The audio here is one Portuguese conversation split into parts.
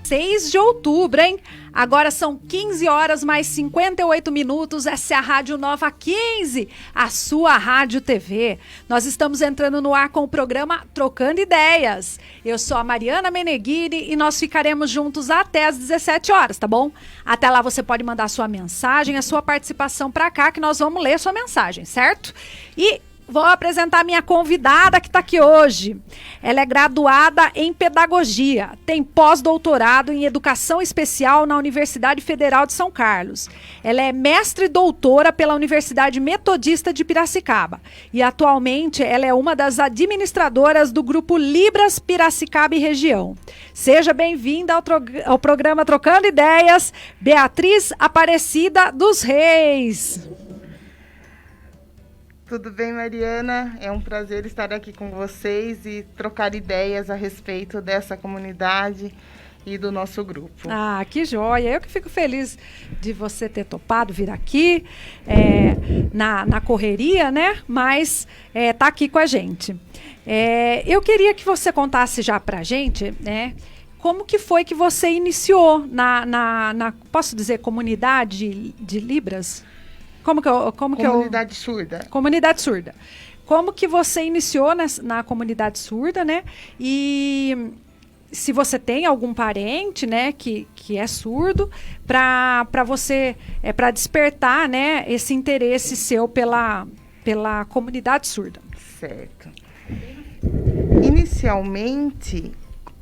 6 de outubro, hein? Agora são 15 horas mais 58 minutos. Essa é a Rádio Nova 15, a sua Rádio TV. Nós estamos entrando no ar com o programa Trocando Ideias. Eu sou a Mariana Meneghini e nós ficaremos juntos até às 17 horas, tá bom? Até lá você pode mandar sua mensagem, a sua participação para cá, que nós vamos ler sua mensagem, certo? E vou apresentar a minha convidada que está aqui hoje. Ela é graduada em Pedagogia, tem pós-doutorado em Educação Especial na Universidade Federal de São Carlos. Ela é mestre e doutora pela Universidade Metodista de Piracicaba. E atualmente ela é uma das administradoras do Grupo Libras Piracicaba e Região. Seja bem-vinda ao programa Trocando Ideias, Beatriz Aparecida dos Reis. Tudo bem, Mariana? É um prazer estar aqui com vocês e trocar ideias a respeito dessa comunidade e do nosso grupo. Ah, que joia! Eu que fico feliz de você ter topado vir aqui, na correria, né? Mas tá aqui com a gente. Eu queria que você contasse já pra gente, né? Como que foi que você iniciou na posso dizer, comunidade de Libras? Comunidade surda. Comunidade surda. Como que você iniciou na comunidade surda, né? E se você tem algum parente, né, que é surdo, para você, para despertar, né, esse interesse seu pela comunidade surda. Certo. Inicialmente,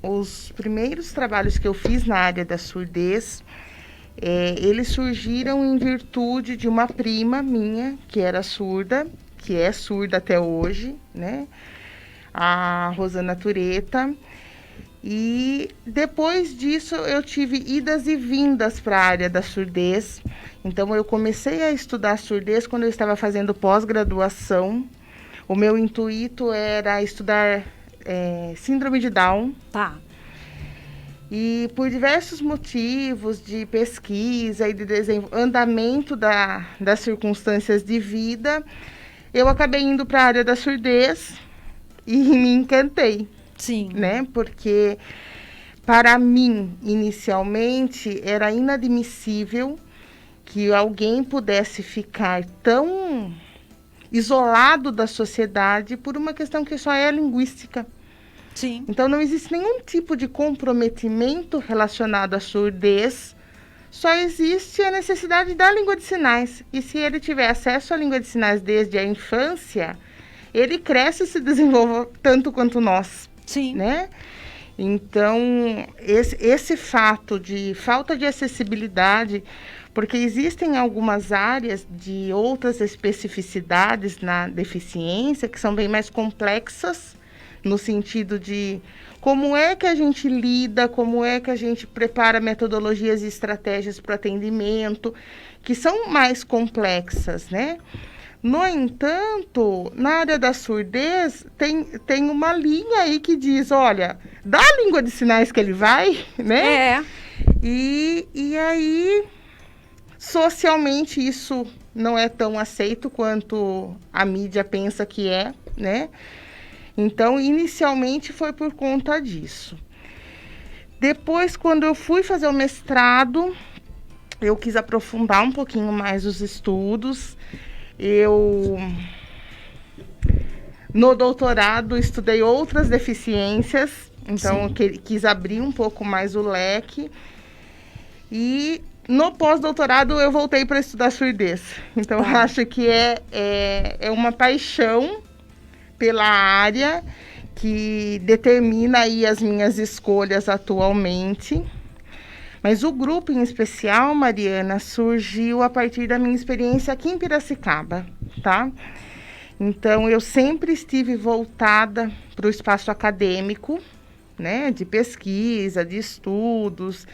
os primeiros trabalhos que eu fiz na área da surdez, eles surgiram em virtude de uma prima minha, que era surda, que é surda até hoje, né? A Rosana Tureta. E depois disso eu tive idas e vindas para a área da surdez. Então eu comecei a estudar surdez quando eu estava fazendo pós-graduação. O meu intuito era estudar síndrome de Down. Tá. E por diversos motivos de pesquisa e de andamento das circunstâncias de vida, eu acabei indo para a área da surdez e me encantei. Sim. Né? Porque, para mim, inicialmente, era inadmissível que alguém pudesse ficar tão isolado da sociedade por uma questão que só é linguística. Sim. Então, não existe nenhum tipo de comprometimento relacionado à surdez, só existe a necessidade da língua de sinais. E se ele tiver acesso à língua de sinais desde a infância, ele cresce e se desenvolve tanto quanto nós. Sim. Né? Então, esse fato de falta de acessibilidade, porque existem algumas áreas de outras especificidades na deficiência que são bem mais complexas, no sentido de como é que a gente lida, como é que a gente prepara metodologias e estratégias para o atendimento, que são mais complexas, né? No entanto, na área da surdez, tem uma linha aí que diz, olha, dá a língua de sinais que ele vai, né? E aí, socialmente, isso não é tão aceito quanto a mídia pensa que é, né? Então, inicialmente foi por conta disso. Depois, quando eu fui fazer o mestrado, eu quis aprofundar um pouquinho mais os estudos. No doutorado, estudei outras deficiências, então quis abrir um pouco mais o leque. E no pós-doutorado, eu voltei para estudar surdez. Então, eu acho que é uma paixão pela área que determina aí as minhas escolhas atualmente. Mas o grupo em especial, Mariana, surgiu a partir da minha experiência aqui em Piracicaba, tá? Então, eu sempre estive voltada para o espaço acadêmico, né? De pesquisa, de estudos,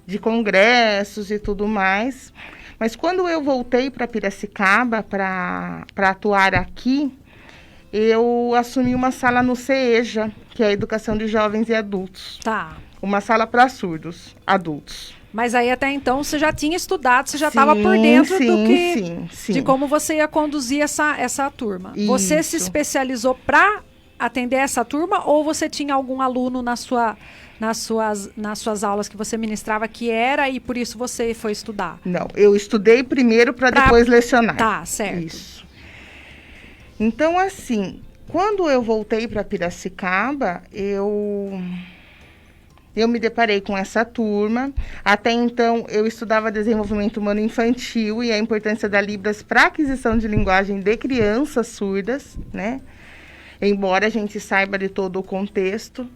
de congressos e tudo mais. Mas quando eu voltei para Piracicaba para atuar aqui, eu assumi uma sala no CEJA, que é a Educação de Jovens e Adultos. Tá. Uma sala para surdos, adultos. Mas aí até então você já tinha estudado, você já estava por dentro sim. de como você ia conduzir essa turma. Isso. Você se especializou para atender essa turma ou você tinha algum aluno nas suas aulas que você ministrava que era e por isso você foi estudar? Não, eu estudei primeiro para depois lecionar. Tá, certo. Isso. Então, assim, quando eu voltei para Piracicaba, eu me deparei com essa turma. Até então, eu estudava desenvolvimento humano infantil e a importância da Libras para aquisição de linguagem de crianças surdas, né? Embora a gente saiba de todo o contexto.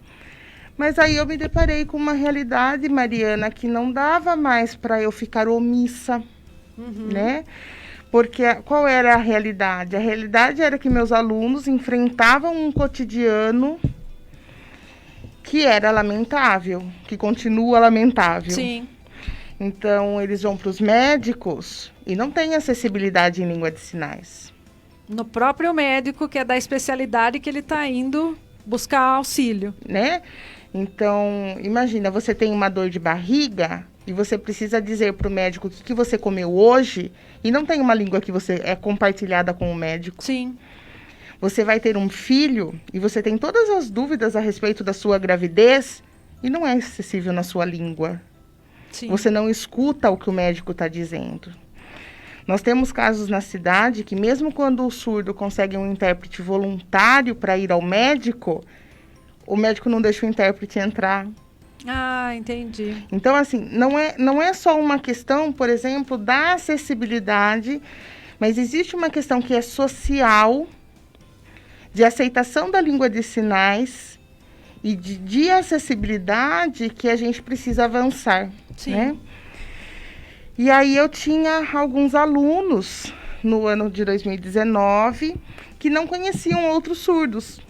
Mas aí eu me deparei com uma realidade, Mariana, que não dava mais para eu ficar omissa, né? Porque qual era a realidade? A realidade era que meus alunos enfrentavam um cotidiano que era lamentável, que continua lamentável. Sim. Então, eles vão para os médicos e não tem acessibilidade em língua de sinais. No próprio médico, que é da especialidade que ele está indo buscar auxílio. Né? Então, imagina, você tem uma dor de barriga e você precisa dizer para o médico o que você comeu hoje e não tem uma língua que você é compartilhada com o médico. Sim. Você vai ter um filho e você tem todas as dúvidas a respeito da sua gravidez e não é acessível na sua língua. Sim. Você não escuta o que o médico está dizendo. Nós temos casos na cidade que mesmo quando o surdo consegue um intérprete voluntário para ir ao médico, o médico não deixa o intérprete entrar. Ah, entendi. Então, assim, não é só uma questão, por exemplo, da acessibilidade, mas existe uma questão que é social, de aceitação da língua de sinais e de acessibilidade que a gente precisa avançar. Sim. Né? E aí eu tinha alguns alunos no ano de 2019 que não conheciam outros surdos.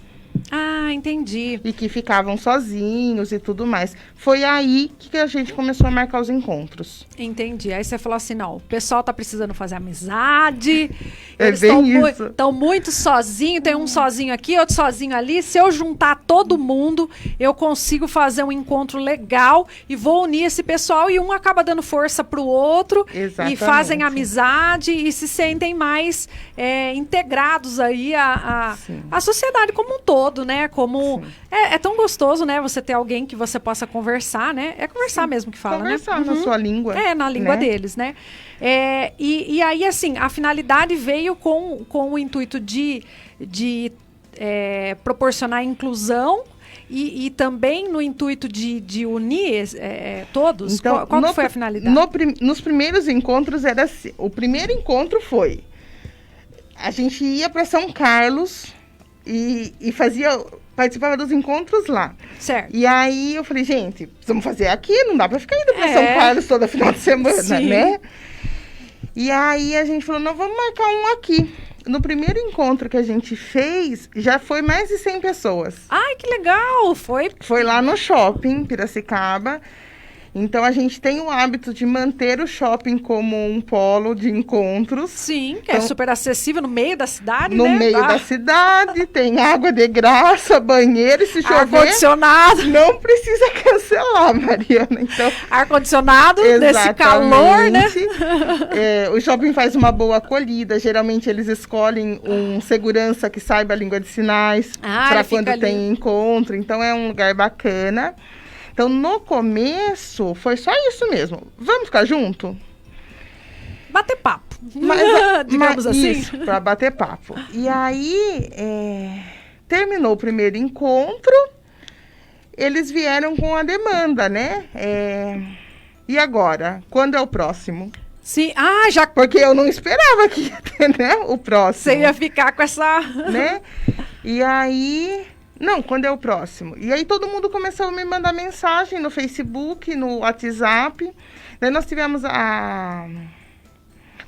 Ah, entendi. E que ficavam sozinhos e tudo mais. Foi aí que a gente começou a marcar os encontros. Entendi. Aí você falou assim, não, o pessoal tá precisando fazer amizade. É eles bem isso. Estão muito sozinhos, tem um sozinho aqui, outro sozinho ali. Se eu juntar todo mundo, eu consigo fazer um encontro legal e vou unir esse pessoal e um acaba dando força pro outro. Exatamente. E fazem amizade e se sentem mais integrados aí à sociedade como um todo, né? Como é tão gostoso, né? Você ter alguém que você possa conversar, né? É conversar mesmo que fala, conversar né? na sua língua. Na língua né? deles, né? E aí, assim, a finalidade veio com o intuito de proporcionar inclusão e também no intuito de unir todos. Então, qual que foi a finalidade? Nos primeiros encontros era assim. O primeiro encontro foi... A gente ia para São Carlos e participava dos encontros lá. Certo. E aí eu falei, gente, precisamos fazer aqui, não dá para ficar indo para São Carlos toda final de semana, Sim. né? E aí a gente falou, não, vamos marcar um aqui. No primeiro encontro que a gente fez, já foi mais de 100 pessoas. Ai, que legal! Foi lá no shopping, Piracicaba. Então, a gente tem o hábito de manter o shopping como um polo de encontros. Sim, que é super acessível no meio da cidade, no né? No meio da cidade, tem água de graça, banheiro, e se chover... Ar-condicionado. Não precisa cancelar, Mariana. Então, ar-condicionado, nesse calor, né? O shopping faz uma boa acolhida. Geralmente, eles escolhem um segurança que saiba a língua de sinais para quando tem encontro. Então, é um lugar bacana. Então, no começo, foi só isso mesmo. Vamos ficar junto? Bater papo. Digamos assim. Isso, para bater papo. E aí, terminou o primeiro encontro, eles vieram com a demanda, né? E agora? Quando é o próximo? Sim, já... Porque eu não esperava que ia ter, né, o próximo. Você ia ficar com essa... Né? E aí... Não, quando é o próximo? E aí todo mundo começou a me mandar mensagem no Facebook, no WhatsApp. Daí nós tivemos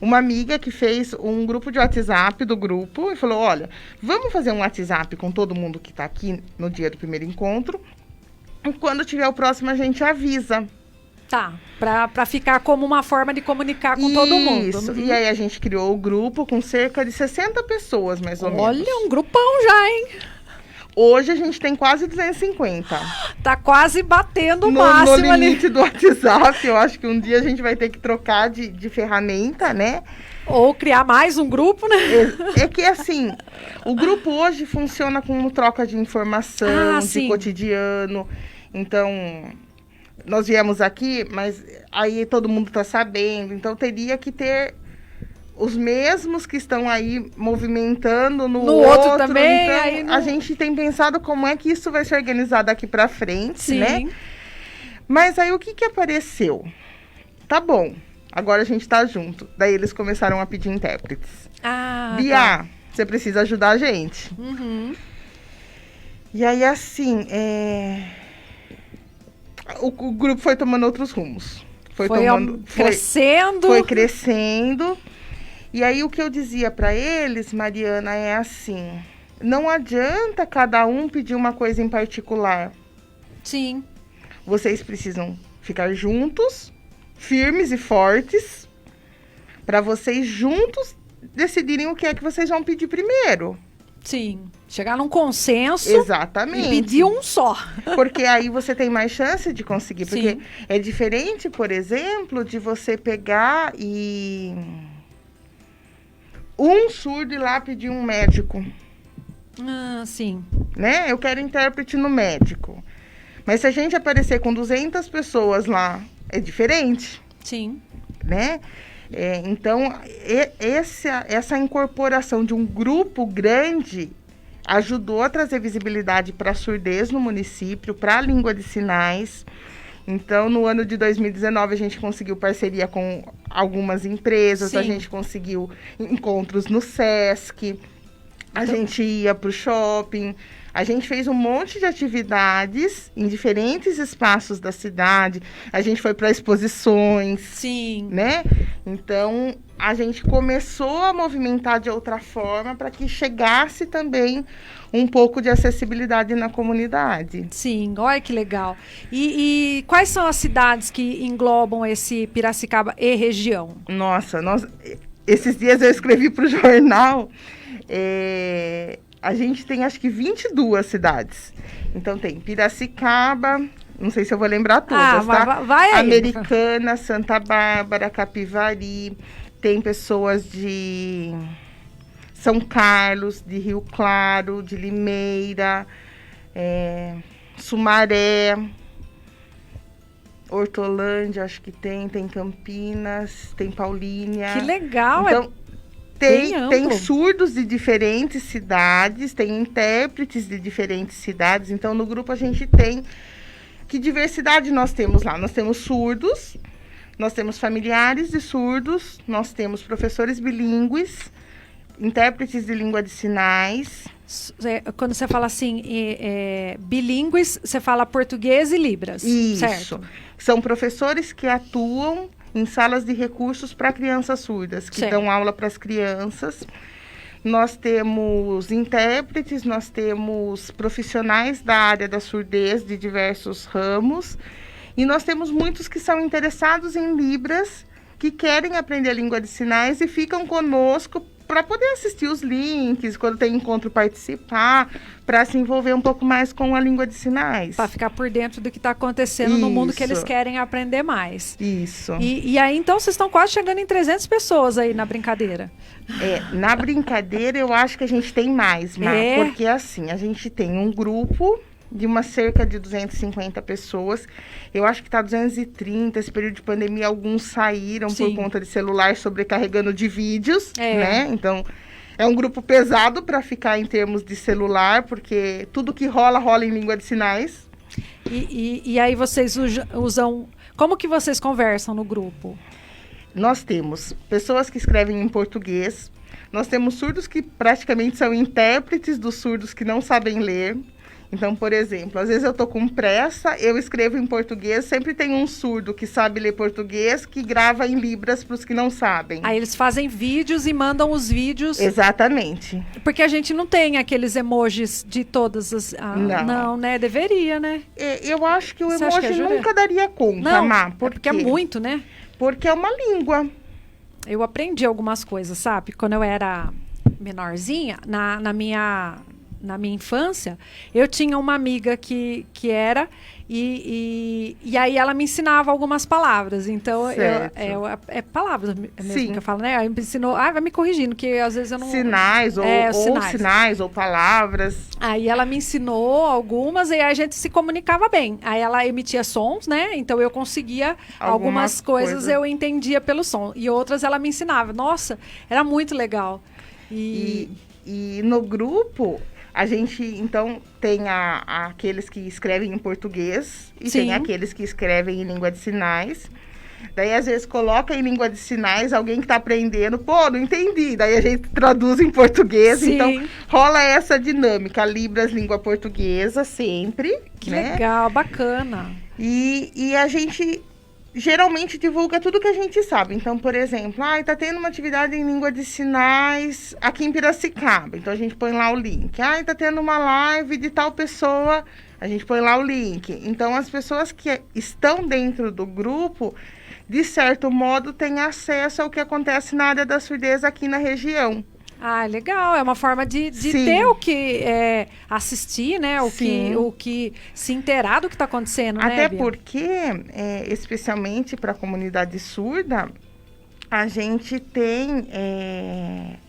uma amiga que fez um grupo de WhatsApp do grupo e falou, olha, vamos fazer um WhatsApp com todo mundo que está aqui no dia do primeiro encontro. E quando tiver o próximo, a gente avisa. Tá, para ficar como uma forma de comunicar com todo mundo. Isso, e aí a gente criou o grupo com cerca de 60 pessoas, mais ou menos. Olha, um grupão já, hein? Hoje a gente tem quase 250. Tá quase batendo o No máximo ali. limite do WhatsApp, eu acho que um dia a gente vai ter que trocar de ferramenta, né? Ou criar mais um grupo, né? É que, assim, o grupo hoje funciona como troca de informação, de sim. cotidiano. Então, nós viemos aqui, mas aí todo mundo está sabendo. Então, teria que ter os mesmos que estão aí movimentando no outro também. Então, aí a gente tem pensado como é que isso vai se organizar daqui para frente, Sim. né? Mas aí, o que apareceu? Tá bom. Agora a gente tá junto. Daí eles começaram a pedir intérpretes. Bia, tá. você precisa ajudar a gente. Uhum. E aí, assim, o grupo foi tomando outros rumos. Foi crescendo. Foi crescendo. E aí, o que eu dizia para eles, Mariana, é assim... Não adianta cada um pedir uma coisa em particular. Sim. Vocês precisam ficar juntos... firmes e fortes, para vocês juntos decidirem o que é que vocês vão pedir primeiro. Sim, chegar num consenso. Exatamente. E pedir um só. Porque aí você tem mais chance de conseguir. Porque Sim. é diferente, por exemplo, de você pegar e... um surdo ir lá pedir um médico. Sim. Né? Eu quero intérprete no médico. Mas se a gente aparecer com 200 pessoas lá... é diferente. Sim. Né? Então, essa incorporação de um grupo grande ajudou a trazer visibilidade para a surdez no município, para a língua de sinais. Então, no ano de 2019, a gente conseguiu parceria com algumas empresas, Sim. A gente conseguiu encontros no SESC, a gente ia para o shopping... A gente fez um monte de atividades em diferentes espaços da cidade. A gente foi para exposições. Sim. Né? Então, a gente começou a movimentar de outra forma para que chegasse também um pouco de acessibilidade na comunidade. Sim, olha que legal. E quais são as cidades que englobam esse Piracicaba e região? Nossa, esses dias eu escrevi para o jornal... A gente tem, acho que, 22 cidades. Então, tem Piracicaba, não sei se eu vou lembrar todas, tá? Vai aí. Americana, Santa Bárbara, Capivari. Tem pessoas de São Carlos, de Rio Claro, de Limeira, Sumaré, Hortolândia, acho que tem Campinas, tem Paulínia. Que legal, então, tem surdos de diferentes cidades, tem intérpretes de diferentes cidades. Então, no grupo a gente tem... Que diversidade nós temos lá? Nós temos surdos, nós temos familiares de surdos, nós temos professores bilíngues, intérpretes de língua de sinais. Quando você fala assim, bilíngues, você fala português e libras, Isso. Certo? São professores que atuam... em salas de recursos para crianças surdas, que dão aula para as crianças. Nós temos intérpretes, nós temos profissionais da área da surdez de diversos ramos. E nós temos muitos que são interessados em Libras, que querem aprender a língua de sinais e ficam conosco para poder assistir os links, quando tem encontro participar, para se envolver um pouco mais com a língua de sinais. Para ficar por dentro do que está acontecendo no mundo que eles querem aprender mais. Isso. E aí, então, vocês estão quase chegando em 300 pessoas aí na brincadeira. Na brincadeira, eu acho que a gente tem mais, Má, porque assim, a gente tem um grupo de cerca de 250 pessoas. Eu acho que está 230. Esse período de pandemia, alguns saíram por conta de celular sobrecarregando de vídeos, né? Então, é um grupo pesado para ficar em termos de celular, porque tudo que rola em língua de sinais. E aí vocês usam... Como que vocês conversam no grupo? Nós temos pessoas que escrevem em português. Nós temos surdos que praticamente são intérpretes dos surdos que não sabem ler. Então, por exemplo, às vezes eu estou com pressa, eu escrevo em português, sempre tem um surdo que sabe ler português, que grava em Libras para os que não sabem. Aí eles fazem vídeos e mandam os vídeos... Exatamente. Porque a gente não tem aqueles emojis de todas as... Não, né? Deveria, né? Eu acho que o emoji nunca daria conta, Má. Porque é muito, né? Porque é uma língua. Eu aprendi algumas coisas, sabe? Quando eu era menorzinha, na minha na minha infância, eu tinha uma amiga que era, e aí ela me ensinava algumas palavras. Então, é palavras mesmo Sim. que eu falo, né? Aí me ensinou, vai me corrigindo, que às vezes eu não... Sinais, sinais, ou palavras. Aí ela me ensinou algumas, e aí a gente se comunicava bem. Aí ela emitia sons, né? Então eu conseguia, algumas coisas eu entendia pelo som. E outras ela me ensinava. Nossa, era muito legal. E no grupo, a gente, então, tem aqueles que escrevem em português e tem aqueles que escrevem em língua de sinais. Daí, às vezes, coloca em língua de sinais alguém que está aprendendo. Pô, não entendi. Daí, a gente traduz em português. Sim. Então, rola essa dinâmica. Libras, língua portuguesa, sempre. Que legal, bacana. E a gente... geralmente divulga tudo que a gente sabe. Então, por exemplo, tá tendo uma atividade em língua de sinais aqui em Piracicaba. Então, a gente põe lá o link. Tá tendo uma live de tal pessoa, a gente põe lá o link. Então, as pessoas que estão dentro do grupo, de certo modo, têm acesso ao que acontece na área da surdez aqui na região. Legal. É uma forma de ter o que assistir, né? O que se inteirar do que está acontecendo, até né, Bia? Porque, especialmente para a comunidade surda, a gente tem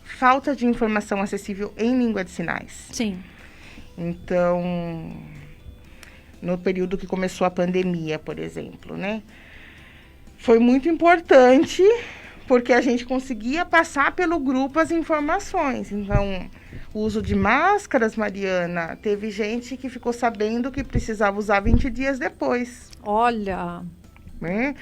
falta de informação acessível em língua de sinais. Sim. Então, no período que começou a pandemia, por exemplo, né? Foi muito importante... porque a gente conseguia passar pelo grupo as informações. Então, o uso de máscaras, Mariana, teve gente que ficou sabendo que precisava usar 20 dias depois. Olha! Né?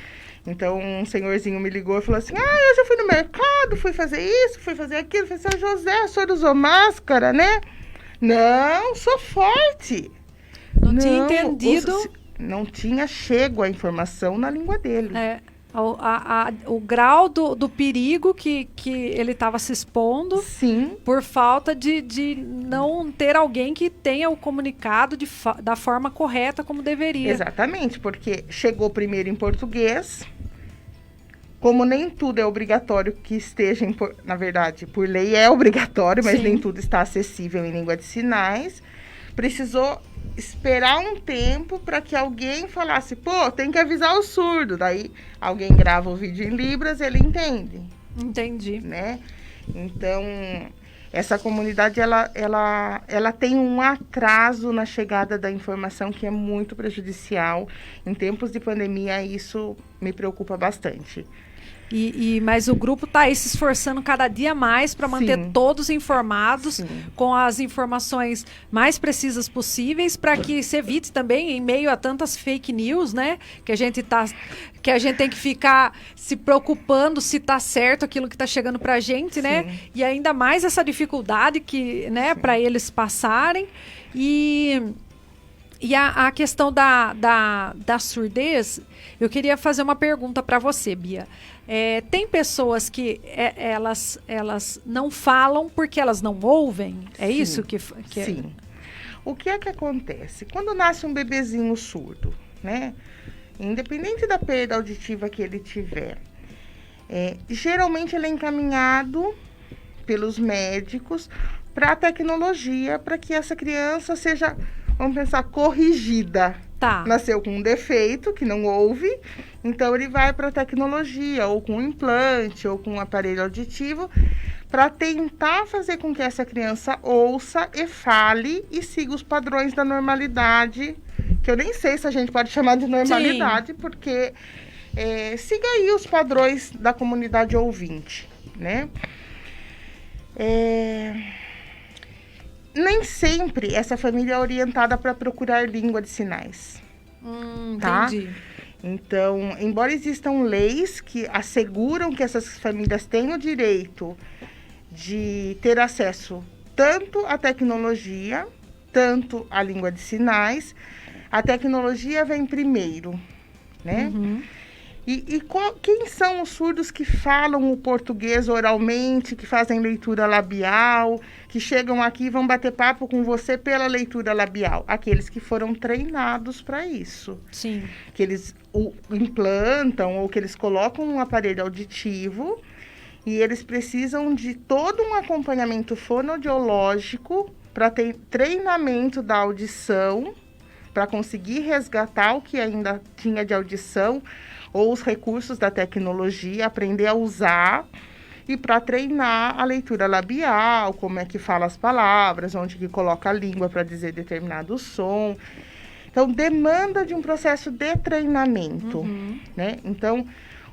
Então, um senhorzinho me ligou e falou assim, eu já fui no mercado, fui fazer isso, fui fazer aquilo. Eu falei, José, o senhor usou máscara, né? Não, sou forte. Não tinha entendido. Não tinha chego a informação na língua dele. O grau do perigo que ele estava se expondo. Sim. Por falta de não ter alguém que tenha o comunicado da forma correta como deveria. Exatamente, porque chegou primeiro em português. Como nem tudo é obrigatório que esteja, na verdade, por lei é obrigatório, mas nem tudo está acessível em língua de sinais. Precisou esperar um tempo para que alguém falasse, tem que avisar o surdo. Daí alguém grava o vídeo em Libras, ele entende. Entendi. Né? Então, essa comunidade, ela tem um atraso na chegada da informação que é muito prejudicial. Em tempos de pandemia, isso me preocupa bastante. Mas o grupo está aí se esforçando cada dia mais para manter todos informados com as informações mais precisas possíveis, para que se evite também, em meio a tantas fake news, né? Que a gente tem que ficar se preocupando se está certo aquilo que está chegando para a gente, né? E ainda mais essa dificuldade que, né, para eles passarem. E a questão da surdez, eu queria fazer uma pergunta para você, Bia. Tem pessoas que elas não falam porque elas não ouvem? É isso que Sim. O que é que acontece? Quando nasce um bebezinho surdo, né? Independente da perda auditiva que ele tiver, geralmente ele é encaminhado pelos médicos para a tecnologia, para que essa criança seja, vamos pensar, corrigida. Nasceu com um defeito que não ouve, então ele vai para a tecnologia, ou com um implante, ou com um aparelho auditivo, para tentar fazer com que essa criança ouça e fale e siga os padrões da normalidade, que eu nem sei se a gente pode chamar de normalidade, porque siga aí os padrões da comunidade ouvinte, né? Nem sempre essa família é orientada para procurar língua de sinais. Tá? Entendi. Então, embora existam leis que asseguram que essas famílias têm o direito de ter acesso tanto à tecnologia, tanto à língua de sinais, a tecnologia vem primeiro, né? Quem são os surdos que falam o português oralmente, que fazem leitura labial, que chegam aqui e vão bater papo com você pela leitura labial? Aqueles que foram treinados para isso. Sim. Que eles implantam ou que eles colocam um aparelho auditivo e eles precisam de todo um acompanhamento fonoaudiológico para ter treinamento da audição, para conseguir resgatar o que ainda tinha de audição, ou os recursos da tecnologia, aprender a usar, e para treinar a leitura labial, como é que fala as palavras, onde que coloca a língua para dizer determinado som. Então, demanda de um processo de treinamento, né? Então,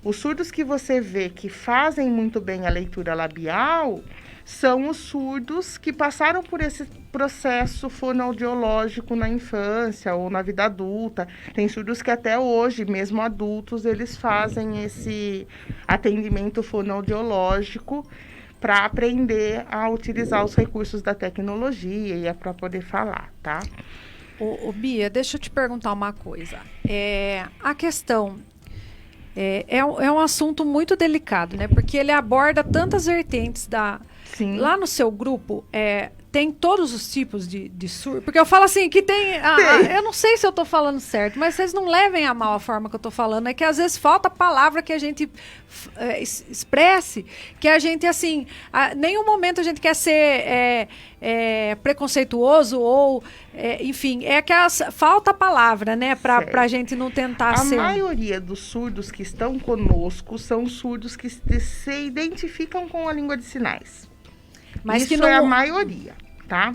os surdos que você vê que fazem muito bem a leitura labial são os surdos que passaram por esse processo fonoaudiológico na infância ou na vida adulta. Tem surdos que até hoje, mesmo adultos, eles fazem esse atendimento fonoaudiológico para aprender a utilizar os recursos da tecnologia e para poder falar, tá? Ô, Bia, deixa eu te perguntar uma coisa. A questão é um assunto muito delicado, né? Porque ele aborda tantas vertentes da... Sim. Lá no seu grupo, tem todos os tipos de surdo? Porque eu falo assim, que tem... eu não sei se eu estou falando certo, mas vocês não levem a mal a forma que eu estou falando. É que às vezes falta palavra que a gente expresse, que a gente, assim... nenhum momento a gente quer ser preconceituoso ou... enfim, que falta palavra, né? Para a gente não tentar ser... A maioria dos surdos que estão conosco são surdos que se identificam com a língua de sinais. Mas isso que não... é a maioria, tá?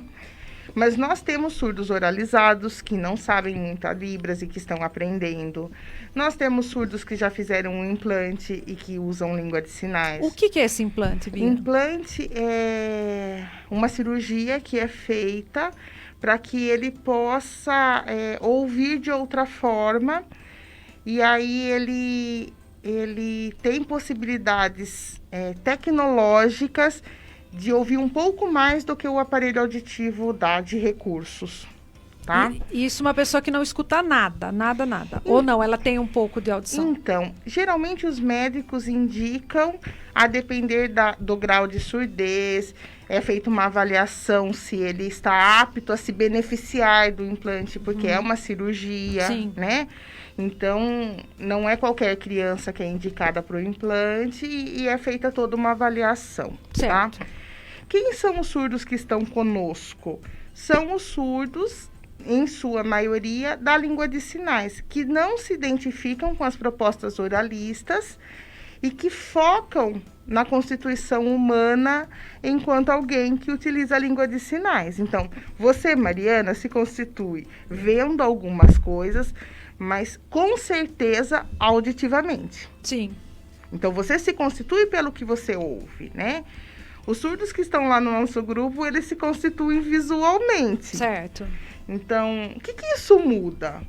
Mas nós temos surdos oralizados que não sabem muito a Libras e que estão aprendendo. Nós temos surdos que já fizeram um implante e que usam língua de sinais. O que é esse implante, Bia? Implante é uma cirurgia que é feita para que ele possa ouvir de outra forma. E aí ele tem possibilidades tecnológicas de ouvir um pouco mais do que o aparelho auditivo dá de recursos, tá? E isso uma pessoa que não escuta nada. Ou não, ela tem um pouco de audição? Então, geralmente os médicos indicam, a depender do grau de surdez, é feita uma avaliação se ele está apto a se beneficiar do implante, porque é uma cirurgia, Sim. né? Então, não é qualquer criança que é indicada para o implante e é feita toda uma avaliação, certo. Tá? Quem são os surdos que estão conosco? São os surdos, em sua maioria, da língua de sinais, que não se identificam com as propostas oralistas e que focam na constituição humana enquanto alguém que utiliza a língua de sinais. Então, você, Mariana, se constitui vendo algumas coisas, mas com certeza auditivamente. Sim. Então, você se constitui pelo que você ouve, né? Os surdos que estão lá no nosso grupo, eles se constituem visualmente. Certo. Então, o que isso muda?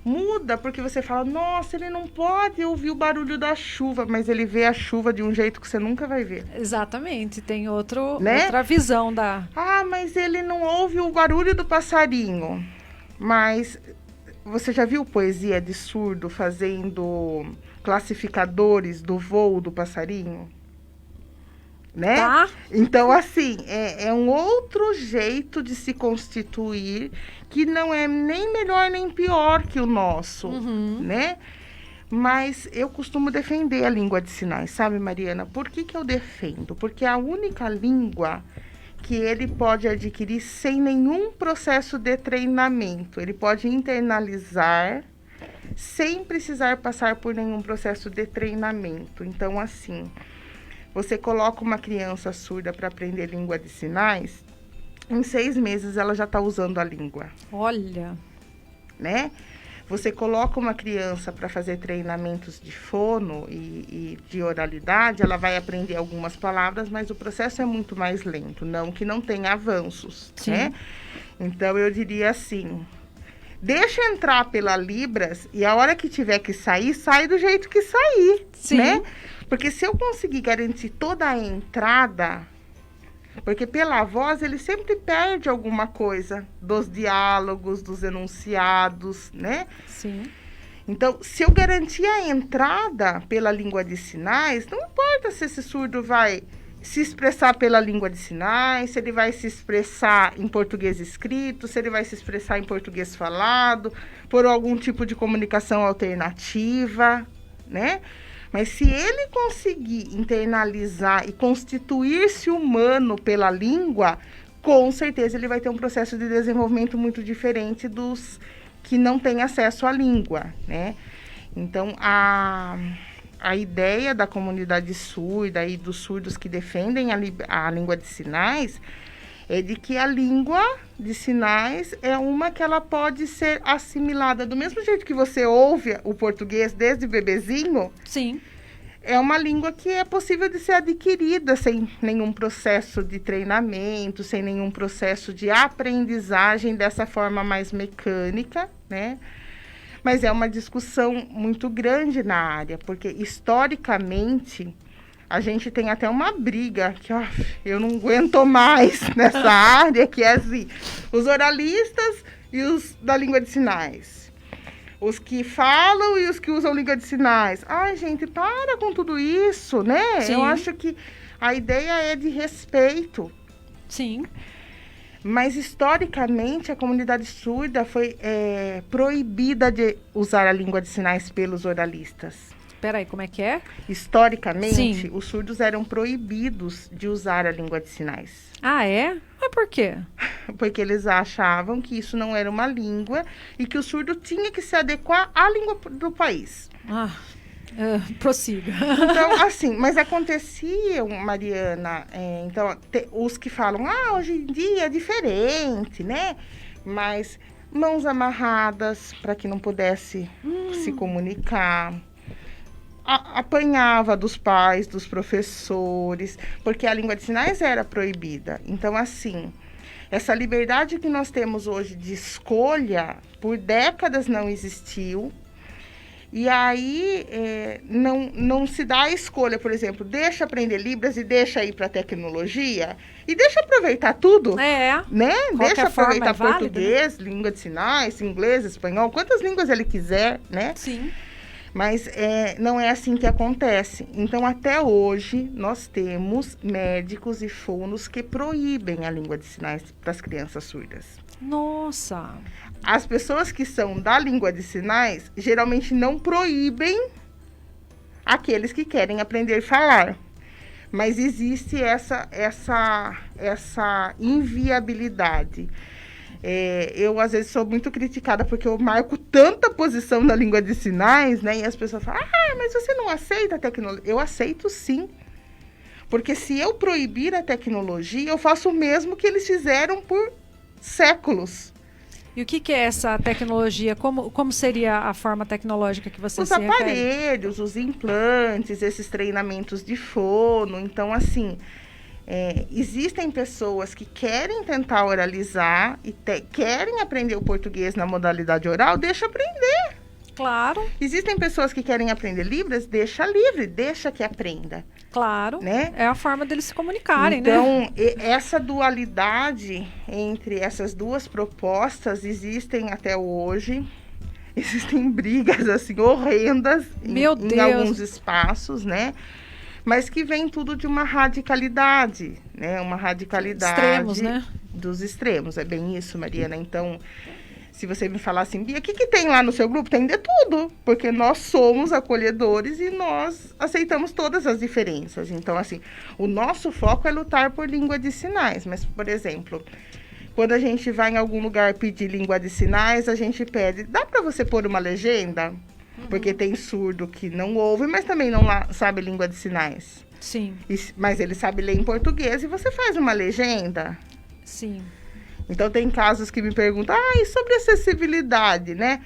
Muda porque você fala, nossa, ele não pode ouvir o barulho da chuva, mas ele vê a chuva de um jeito que você nunca vai ver. Exatamente, tem outra visão da... Ah, mas ele não ouve o barulho do passarinho. Mas você já viu poesia de surdo fazendo classificadores do voo do passarinho? Né? Tá. Então, assim, é um outro jeito de se constituir que não é nem melhor nem pior que o nosso, né? Mas eu costumo defender a língua de sinais, sabe, Mariana? Por que eu defendo? Porque é a única língua que ele pode adquirir sem nenhum processo de treinamento. Ele pode internalizar sem precisar passar por nenhum processo de treinamento. Então, assim... Você coloca uma criança surda para aprender língua de sinais, em 6 meses ela já está usando a língua. Olha! Né? Você coloca uma criança para fazer treinamentos de fono e de oralidade, ela vai aprender algumas palavras, mas o processo é muito mais lento, não que não tenha avanços. Sim. Né? Então, eu diria assim... Deixa entrar pela Libras e a hora que tiver que sair, sai do jeito que sair, Sim. Né? Porque se eu conseguir garantir toda a entrada, porque pela voz ele sempre perde alguma coisa dos diálogos, dos enunciados, né? Sim. Então, se eu garantir a entrada pela língua de sinais, não importa se esse surdo vai se expressar pela língua de sinais, se ele vai se expressar em português escrito, se ele vai se expressar em português falado, por algum tipo de comunicação alternativa, né? Mas se ele conseguir internalizar e constituir-se humano pela língua, com certeza ele vai ter um processo de desenvolvimento muito diferente dos que não têm acesso à língua, né? Então, a ideia da comunidade surda e dos surdos que defendem a língua de sinais é de que a língua de sinais é uma que ela pode ser assimilada do mesmo jeito que você ouve o português desde bebezinho. Sim. É uma língua que é possível de ser adquirida sem nenhum processo de treinamento, sem nenhum processo de aprendizagem dessa forma mais mecânica, né? Mas é uma discussão muito grande na área, porque historicamente a gente tem até uma briga que eu não aguento mais nessa área, que é assim, os oralistas e os da língua de sinais. Os que falam e os que usam língua de sinais. Ai, gente, para com tudo isso, né? Sim. Eu acho que a ideia é de respeito. Sim. Mas, historicamente, a comunidade surda foi proibida de usar a língua de sinais pelos oralistas. Espera aí, como é que é? Historicamente, Sim. os surdos eram proibidos de usar a língua de sinais. Ah, é? Mas por quê? Porque eles achavam que isso não era uma língua e que o surdo tinha que se adequar à língua do país. Prossiga. Então, assim, mas acontecia, Mariana, os que falam, hoje em dia é diferente, né? Mas mãos amarradas para que não pudesse se comunicar. Apanhava dos pais, dos professores, porque a língua de sinais era proibida. Então, assim, essa liberdade que nós temos hoje de escolha, por décadas não existiu. E aí, não se dá a escolha, por exemplo, deixa aprender Libras e deixa ir para a tecnologia, e deixa aproveitar tudo, né? Deixa aproveitar português, válida, né? Língua de sinais, inglês, espanhol, quantas línguas ele quiser, né? Sim. Mas não é assim que acontece. Então, até hoje, nós temos médicos e fonos que proíbem a língua de sinais para as crianças surdas. Nossa! As pessoas que são da língua de sinais, geralmente não proíbem aqueles que querem aprender a falar. Mas existe essa inviabilidade. Eu, às vezes, sou muito criticada porque eu marco tanta posição na língua de sinais, né? E as pessoas falam, mas você não aceita a tecnologia? Eu aceito, sim. Porque se eu proibir a tecnologia, eu faço o mesmo que eles fizeram por séculos. E o que é essa tecnologia? Como seria a forma tecnológica que você se refere? Os aparelhos, os implantes, esses treinamentos de fono. Então, assim, existem pessoas que querem tentar oralizar e querem aprender o português na modalidade oral, deixa aprender. Claro. Existem pessoas que querem aprender Libras, deixa livre, deixa que aprenda. Claro, né? É a forma deles se comunicarem, então, né? Então, essa dualidade entre essas duas propostas existem até hoje. Existem brigas, assim, horrendas em alguns espaços, né? Mas que vem tudo de uma radicalidade, né? Uma radicalidade... Extremos, né? Dos extremos, é bem isso, Mariana. Então... Se você me falar assim, Bia, o que tem lá no seu grupo? Tem de tudo, porque nós somos acolhedores e nós aceitamos todas as diferenças. Então, assim, o nosso foco é lutar por língua de sinais. Mas, por exemplo, quando a gente vai em algum lugar pedir língua de sinais, a gente pede, dá para você pôr uma legenda? Porque tem surdo que não ouve, mas também não sabe língua de sinais. Sim. Mas ele sabe ler em português e você faz uma legenda? Sim. Então, tem casos que me perguntam, e sobre acessibilidade, né?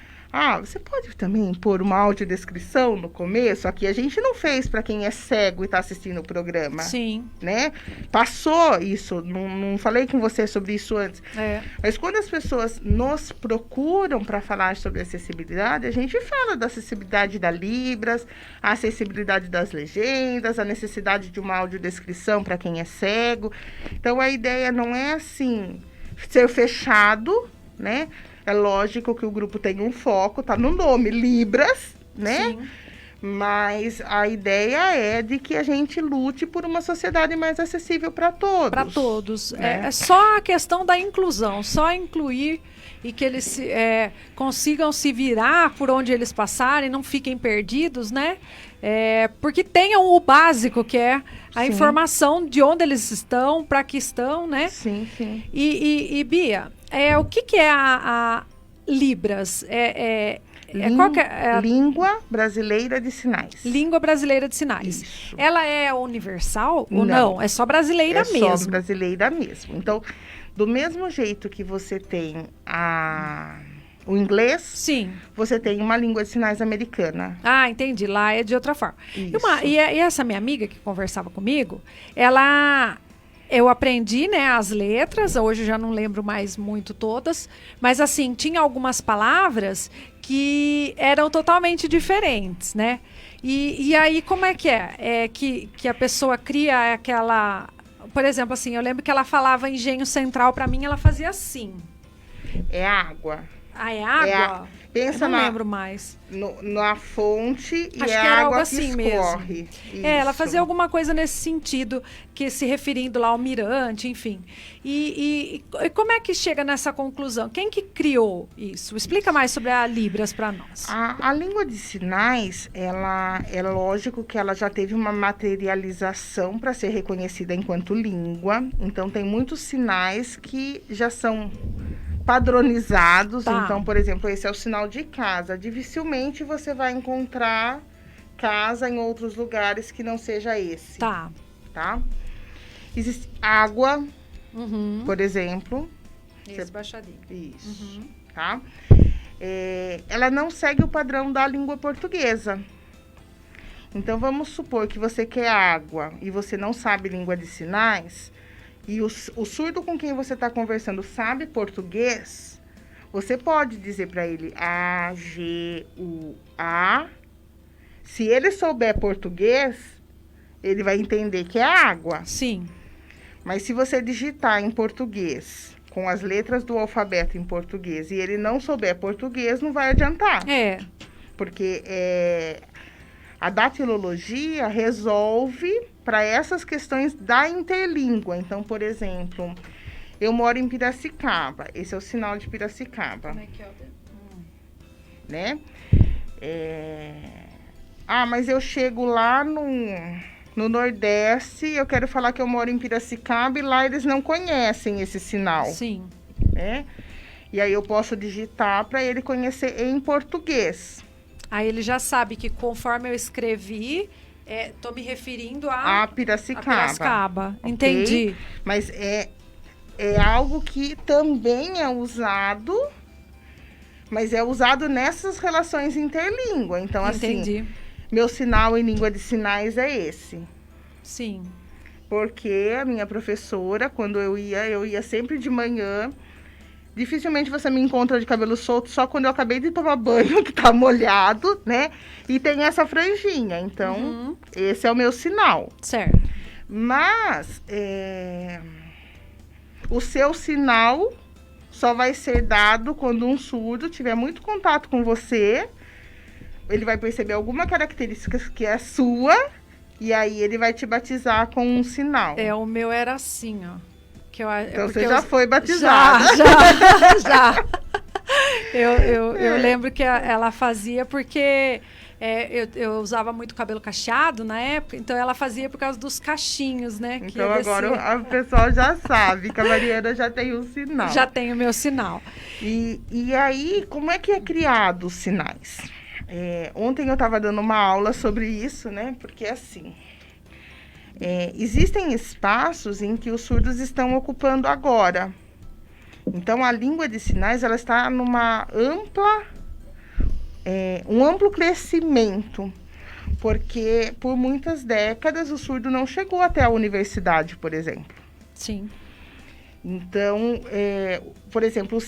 Você pode também pôr uma audiodescrição no começo? Aqui a gente não fez para quem é cego e está assistindo o programa. Sim. Né? Passou isso, não falei com você sobre isso antes. Mas quando as pessoas nos procuram para falar sobre acessibilidade, a gente fala da acessibilidade da Libras, a acessibilidade das legendas, a necessidade de uma audiodescrição para quem é cego. Então, a ideia não é assim... ser fechado, né? É lógico que o grupo tem um foco, tá no nome, Libras, né? Sim. Mas a ideia é de que a gente lute por uma sociedade mais acessível para todos. Para todos. Né? É só a questão da inclusão, só incluir e que eles consigam se virar por onde eles passarem, não fiquem perdidos, né? Porque tenham o básico, que é a informação de onde eles estão, para que estão, né? Sim, sim. E Bia, o que é a Libras? Língua Brasileira de Sinais. Língua Brasileira de Sinais. Isso. Ela é universal ou não? É só brasileira mesmo? É só brasileira mesmo. Então, do mesmo jeito que você tem o inglês, sim, você tem uma língua de sinais americana. Ah, entendi. Lá é de outra forma. Isso. E essa minha amiga que conversava comigo, eu aprendi, né, as letras, hoje eu já não lembro mais muito todas, mas assim, tinha algumas palavras que eram totalmente diferentes, né? E aí, como é que é? Que a pessoa cria aquela... Por exemplo, assim, eu lembro que ela falava engenho central, para mim ela fazia assim. É água. Ah, é água? Pensa eu não lembro mais. Na fonte e Acho é que era água algo que assim escorre. mesmo. Ela fazia alguma coisa nesse sentido, que se referindo lá ao mirante, enfim. E como é que chega nessa conclusão? Quem que criou isso? Explica mais sobre a Libras para nós. A língua de sinais, ela é lógico que ela já teve uma materialização para ser reconhecida enquanto língua. Então, tem muitos sinais que já são padronizados. Tá. Então, por exemplo, esse é o sinal de casa. Dificilmente você vai encontrar casa em outros lugares que não seja esse. Tá. Existe água, por exemplo. Esse baixadinho. Isso. Tá? Ela não segue o padrão da língua portuguesa. Então, vamos supor que você quer água e você não sabe língua de sinais, e o surdo com quem você está conversando sabe português, você pode dizer para ele A, G, U, A. Se ele souber português, ele vai entender que é água. Sim. Mas se você digitar em português, com as letras do alfabeto em português, e ele não souber português, não vai adiantar. Porque a datilologia resolve para essas questões da interlíngua. Então, por exemplo, eu moro em Piracicaba. Esse é o sinal de Piracicaba. Como é que é? Né? Mas eu chego lá no Nordeste, eu quero falar que eu moro em Piracicaba e lá eles não conhecem esse sinal. Sim. Né? E aí eu posso digitar para ele conhecer em português. Aí ele já sabe que conforme eu escrevi, tô me referindo a Piracicaba. Okay? Entendi. Mas é algo que também é usado, mas é usado nessas relações interlíngua. Então, Entendi. Assim, meu sinal em língua de sinais é esse. Sim. Porque a minha professora, quando eu ia sempre de manhã. Dificilmente você me encontra de cabelo solto, só quando eu acabei de tomar banho, que tá molhado, né? E tem essa franjinha. Então, esse é o meu sinal. Certo. Mas, o seu sinal só vai ser dado quando um surdo tiver muito contato com você. Ele vai perceber alguma característica que é sua, e aí ele vai te batizar com um sinal. O meu era assim, ó. Então você já foi batizada. Já. Eu lembro que ela fazia porque eu usava muito cabelo cacheado na época, então ela fazia por causa dos cachinhos, né? Então agora o pessoal já sabe que a Mariana já tem um sinal. Já tem o meu sinal. E aí, como é que é criado os sinais? Ontem eu estava dando uma aula sobre isso, né? Porque assim... existem espaços em que os surdos estão ocupando agora. Então, a língua de sinais ela está numa um amplo crescimento, porque por muitas décadas o surdo não chegou até a universidade, por exemplo. Sim. Então, por exemplo,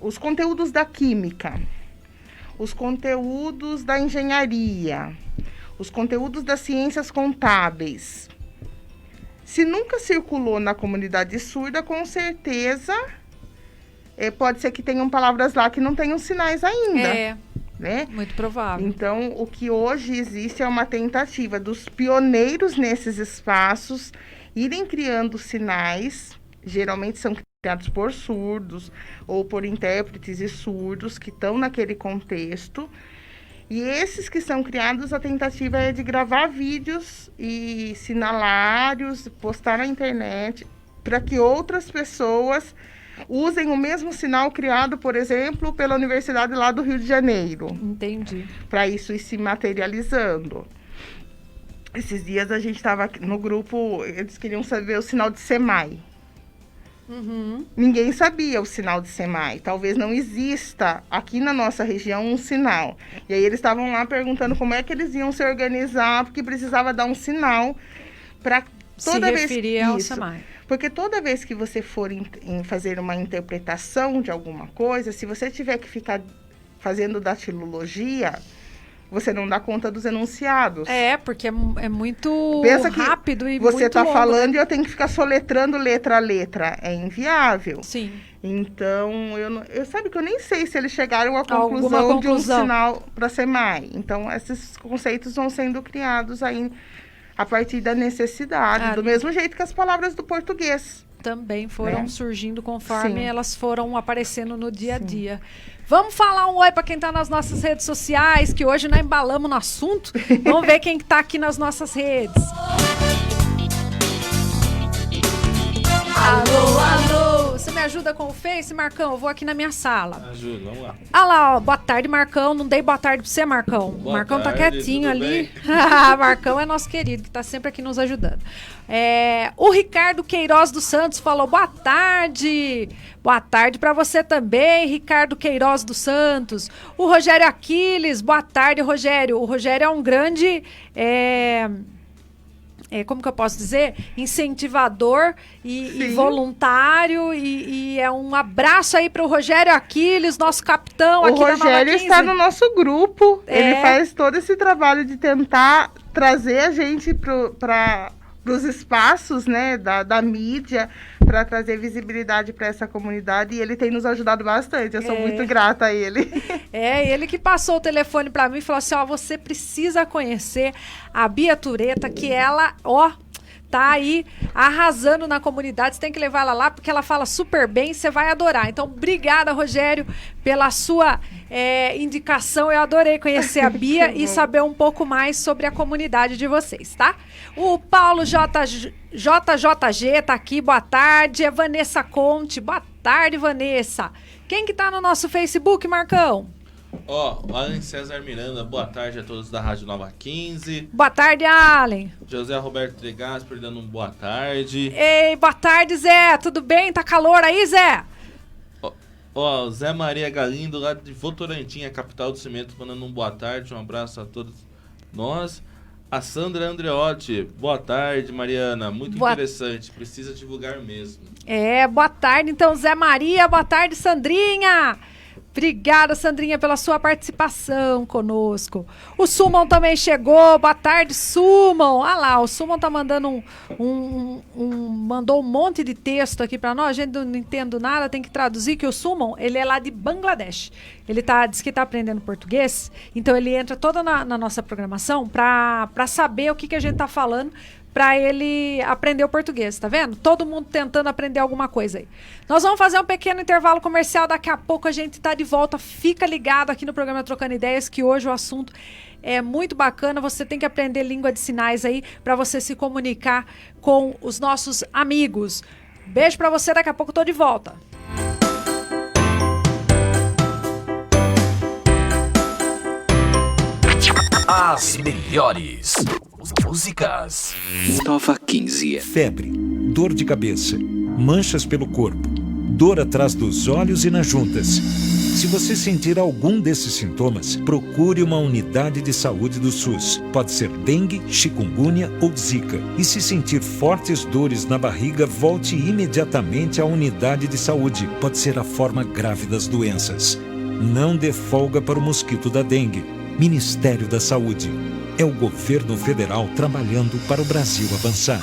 os conteúdos da química, os conteúdos da engenharia, os conteúdos das ciências contábeis. Se nunca circulou na comunidade surda, com certeza pode ser que tenham palavras lá que não tenham sinais ainda. né? Muito provável. Então, o que hoje existe é uma tentativa dos pioneiros nesses espaços irem criando sinais, geralmente são criados por surdos ou por intérpretes e surdos que estão naquele contexto. E esses que são criados, a tentativa é de gravar vídeos e sinalários, postar na internet, para que outras pessoas usem o mesmo sinal criado, por exemplo, pela Universidade lá do Rio de Janeiro. Entendi. Para isso ir se materializando. Esses dias a gente estava no grupo, eles queriam saber o sinal de SEMAI. Ninguém sabia o sinal de SEMAI. Talvez não exista aqui na nossa região um sinal. E aí eles estavam lá perguntando como é que eles iam se organizar, porque precisava dar um sinal para toda se vez referir ao SEMAI. Porque toda vez que você for fazer uma interpretação de alguma coisa, se você tiver que ficar fazendo datilologia, você não dá conta dos enunciados. Porque é muito Pensa rápido e você muito está longo, falando, né? e eu tenho que ficar soletrando letra a letra. É inviável. Sim. Então, eu sabe que eu nem sei se eles chegaram à conclusão de um sinal para SEMAI. Então, esses conceitos vão sendo criados aí a partir da necessidade, do mesmo jeito que as palavras do português. Também foram surgindo conforme Sim. elas foram aparecendo no dia a dia. Vamos falar um oi para quem está nas nossas redes sociais, que hoje nós embalamos no assunto. Vamos ver quem está aqui nas nossas redes. Alô, alô! Você me ajuda com o Face, Marcão? Eu vou aqui na minha sala. Ajuda, vamos lá. Ah lá, ó, boa tarde, Marcão. Não dei boa tarde pra você, Marcão. Boa Marcão tarde, tá quietinho tudo ali. bem? Marcão é nosso querido, que tá sempre aqui nos ajudando. O Ricardo Queiroz dos Santos falou boa tarde. Boa tarde pra você também, Ricardo Queiroz dos Santos. O Rogério Aquiles, boa tarde, Rogério. O Rogério é um grande... como que eu posso dizer? Incentivador e voluntário. E é um abraço aí para o Rogério Aquiles, nosso capitão aqui na Nova 15. O Rogério está no nosso grupo. Ele faz todo esse trabalho de tentar trazer a gente para os espaços, né, da mídia, para trazer visibilidade para essa comunidade, e ele tem nos ajudado bastante. Eu sou muito grata a ele. Ele que passou o telefone para mim e falou assim, você precisa conhecer a Bia Tureta, que ela, tá aí arrasando na comunidade, você tem que levar ela lá, porque ela fala super bem, você vai adorar. Então, obrigada, Rogério, pela sua indicação. Eu adorei conhecer a Bia e saber um pouco mais sobre a comunidade de vocês, tá? O Paulo JJG tá aqui, boa tarde. É Vanessa Conte, boa tarde, Vanessa. Quem que tá no nosso Facebook, Marcão? Allen César Miranda, boa tarde a todos da Rádio Nova 15. Boa tarde, Allen. José Roberto Tregasper dando boa tarde. Ei, boa tarde, Zé. Tudo bem? Tá calor aí, Zé? Zé Maria Galindo, lá de Votorantim, a capital do cimento, mandando boa tarde, um abraço a todos nós. A Sandra Andreotti, boa tarde, Mariana, muito interessante, precisa divulgar mesmo. Boa tarde, então, Zé Maria, boa tarde, Sandrinha. Obrigada, Sandrinha, pela sua participação conosco. O Sumon também chegou. Boa tarde, Sumon. Ah lá, o Sumon tá mandando mandou um monte de texto aqui para nós. A gente não entende nada, tem que traduzir, que o Sumon, ele é lá de Bangladesh. Ele diz que tá aprendendo português, então ele entra toda na nossa programação para saber o que a gente tá falando, para ele aprender o português, tá vendo? Todo mundo tentando aprender alguma coisa aí. Nós vamos fazer um pequeno intervalo comercial, daqui a pouco a gente tá de volta. Fica ligado aqui no programa Trocando Ideias, que hoje o assunto é muito bacana. Você tem que aprender língua de sinais aí para você se comunicar com os nossos amigos. Beijo para você, daqui a pouco eu tô de volta. As melhores músicas. Nova 15. Febre, dor de cabeça, manchas pelo corpo, dor atrás dos olhos e nas juntas. Se você sentir algum desses sintomas, procure uma unidade de saúde do SUS. Pode ser dengue, chikungunya ou zika. E se sentir fortes dores na barriga, volte imediatamente à unidade de saúde. Pode ser a forma grave das doenças. Não dê folga para o mosquito da dengue. Ministério da Saúde. É o governo federal trabalhando para o Brasil avançar.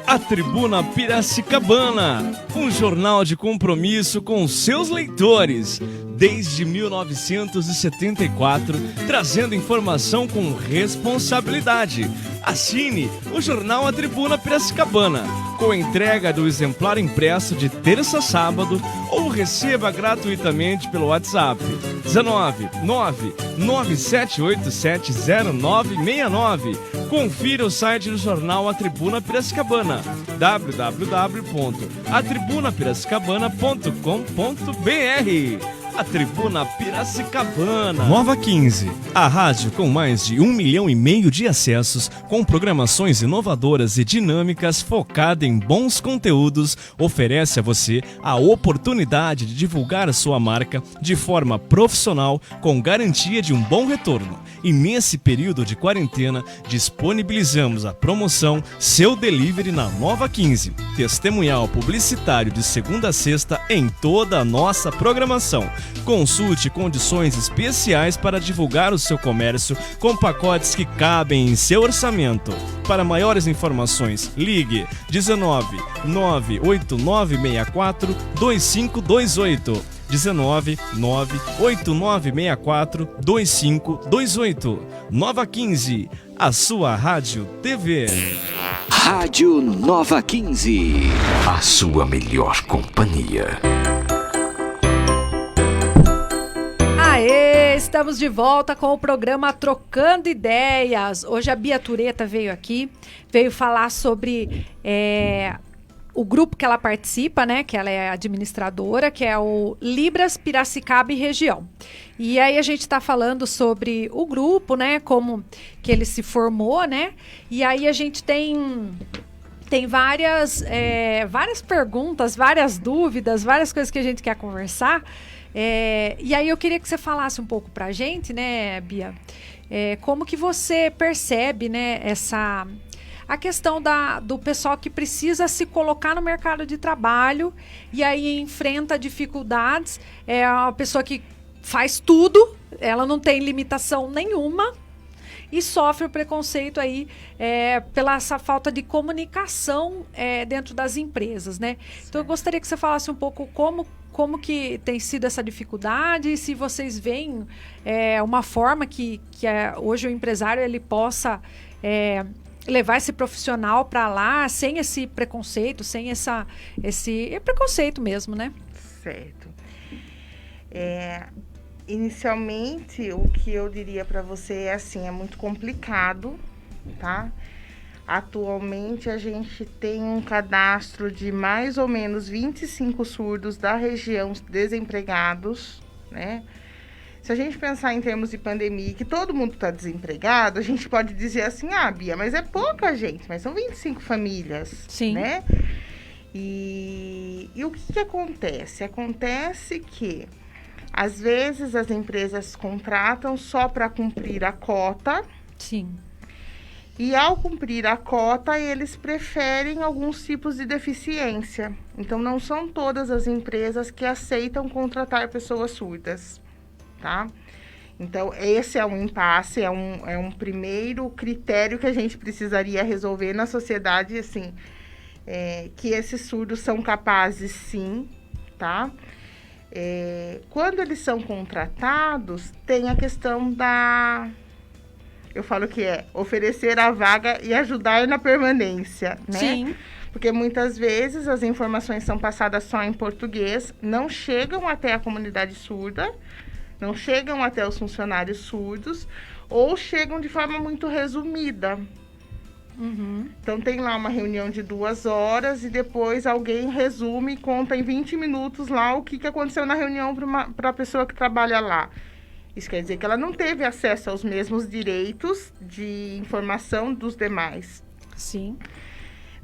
A A Tribuna Piracicabana, um jornal de compromisso com seus leitores, desde 1974, trazendo informação com responsabilidade. Assine o jornal A Tribuna Piracicabana, com entrega do exemplar impresso de terça a sábado, ou receba gratuitamente pelo WhatsApp 19997870969. Confira o site do jornal A Tribuna Piracicabana, www.atribunapiracicabana.com.br. A Tribuna Piracicabana. Nova 15, a rádio com mais de 1,5 milhão de acessos, com programações inovadoras e dinâmicas, focada em bons conteúdos, oferece a você a oportunidade de divulgar a sua marca de forma profissional, com garantia de um bom retorno. E nesse período de quarentena, disponibilizamos a promoção Seu Delivery na Nova 15, testemunhal publicitário de segunda a sexta em toda a nossa programação. Consulte condições especiais para divulgar o seu comércio com pacotes que cabem em seu orçamento. Para maiores informações, ligue 19 98964 2528. 19 98964 2528. Nova 15, a sua rádio TV. Rádio Nova 15, a sua melhor companhia. Aê, estamos de volta com o programa Trocando Ideias. Hoje a Bia Tureta veio aqui, veio falar sobre o grupo que ela participa, né? Que ela é administradora, que é o Libras Piracicaba e Região. E aí a gente está falando sobre o grupo, né? Como que ele se formou, né? E aí a gente tem várias perguntas, várias dúvidas, várias coisas que a gente quer conversar. E aí eu queria que você falasse um pouco pra gente, né, Bia? Como que você percebe, né, a questão do pessoal que precisa se colocar no mercado de trabalho e aí enfrenta dificuldades, é uma pessoa que faz tudo, ela não tem limitação nenhuma e sofre o preconceito aí pela essa falta de comunicação dentro das empresas, né? Então eu gostaria que você falasse um pouco como que tem sido essa dificuldade e se vocês veem uma forma que hoje o empresário ele possa levar esse profissional para lá sem esse preconceito, sem esse preconceito mesmo, né? Certo. Inicialmente, o que eu diria para você é assim, é muito complicado, tá? Atualmente, a gente tem um cadastro de mais ou menos 25 surdos da região desempregados, né? Se a gente pensar em termos de pandemia, que todo mundo está desempregado, a gente pode dizer assim, Bia, mas é pouca gente, mas são 25 famílias, sim, né? E o que acontece? Acontece que, às vezes, as empresas contratam só para cumprir a cota. Sim. E, ao cumprir a cota, eles preferem alguns tipos de deficiência. Então, não são todas as empresas que aceitam contratar pessoas surdas. Tá? Então, esse é um impasse, é um primeiro critério que a gente precisaria resolver na sociedade, assim, que esses surdos são capazes, sim, tá? Quando eles são contratados, tem a questão eu falo que oferecer a vaga e ajudar na permanência, né? Sim. Porque muitas vezes as informações são passadas só em português, não chegam até a comunidade surda, não chegam até os funcionários surdos, ou chegam de forma muito resumida. Uhum. Então, tem lá uma reunião de 2 horas e depois alguém resume e conta em 20 minutos lá o que aconteceu na reunião para a pessoa que trabalha lá. Isso quer dizer que ela não teve acesso aos mesmos direitos de informação dos demais. Sim.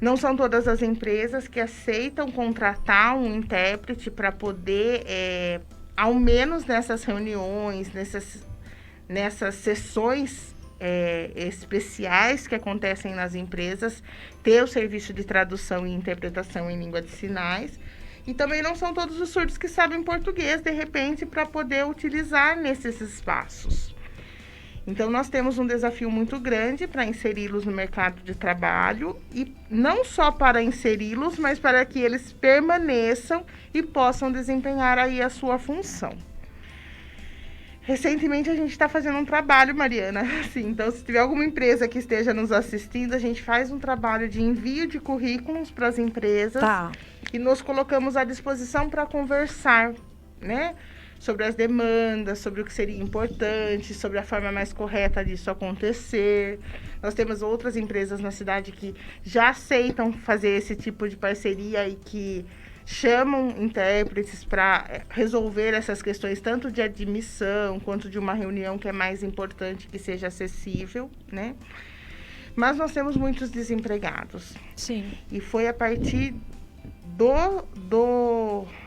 Não são todas as empresas que aceitam contratar um intérprete para poder... ao menos nessas reuniões, nessas sessões especiais que acontecem nas empresas, ter o serviço de tradução e interpretação em língua de sinais. E também não são todos os surdos que sabem português, de repente, para poder utilizar nesses espaços. Então, nós temos um desafio muito grande para inseri-los no mercado de trabalho e não só para inseri-los, mas para que eles permaneçam e possam desempenhar aí a sua função. Recentemente, a gente está fazendo um trabalho, Mariana, assim, então se tiver alguma empresa que esteja nos assistindo, a gente faz um trabalho de envio de currículos para as empresas e nos colocamos à disposição para conversar, né? Sobre as demandas, sobre o que seria importante, sobre a forma mais correta disso acontecer. Nós temos outras empresas na cidade que já aceitam fazer esse tipo de parceria e que chamam intérpretes para resolver essas questões, tanto de admissão quanto de uma reunião que é mais importante, que seja acessível, né? Mas nós temos muitos desempregados. Sim. E foi a partir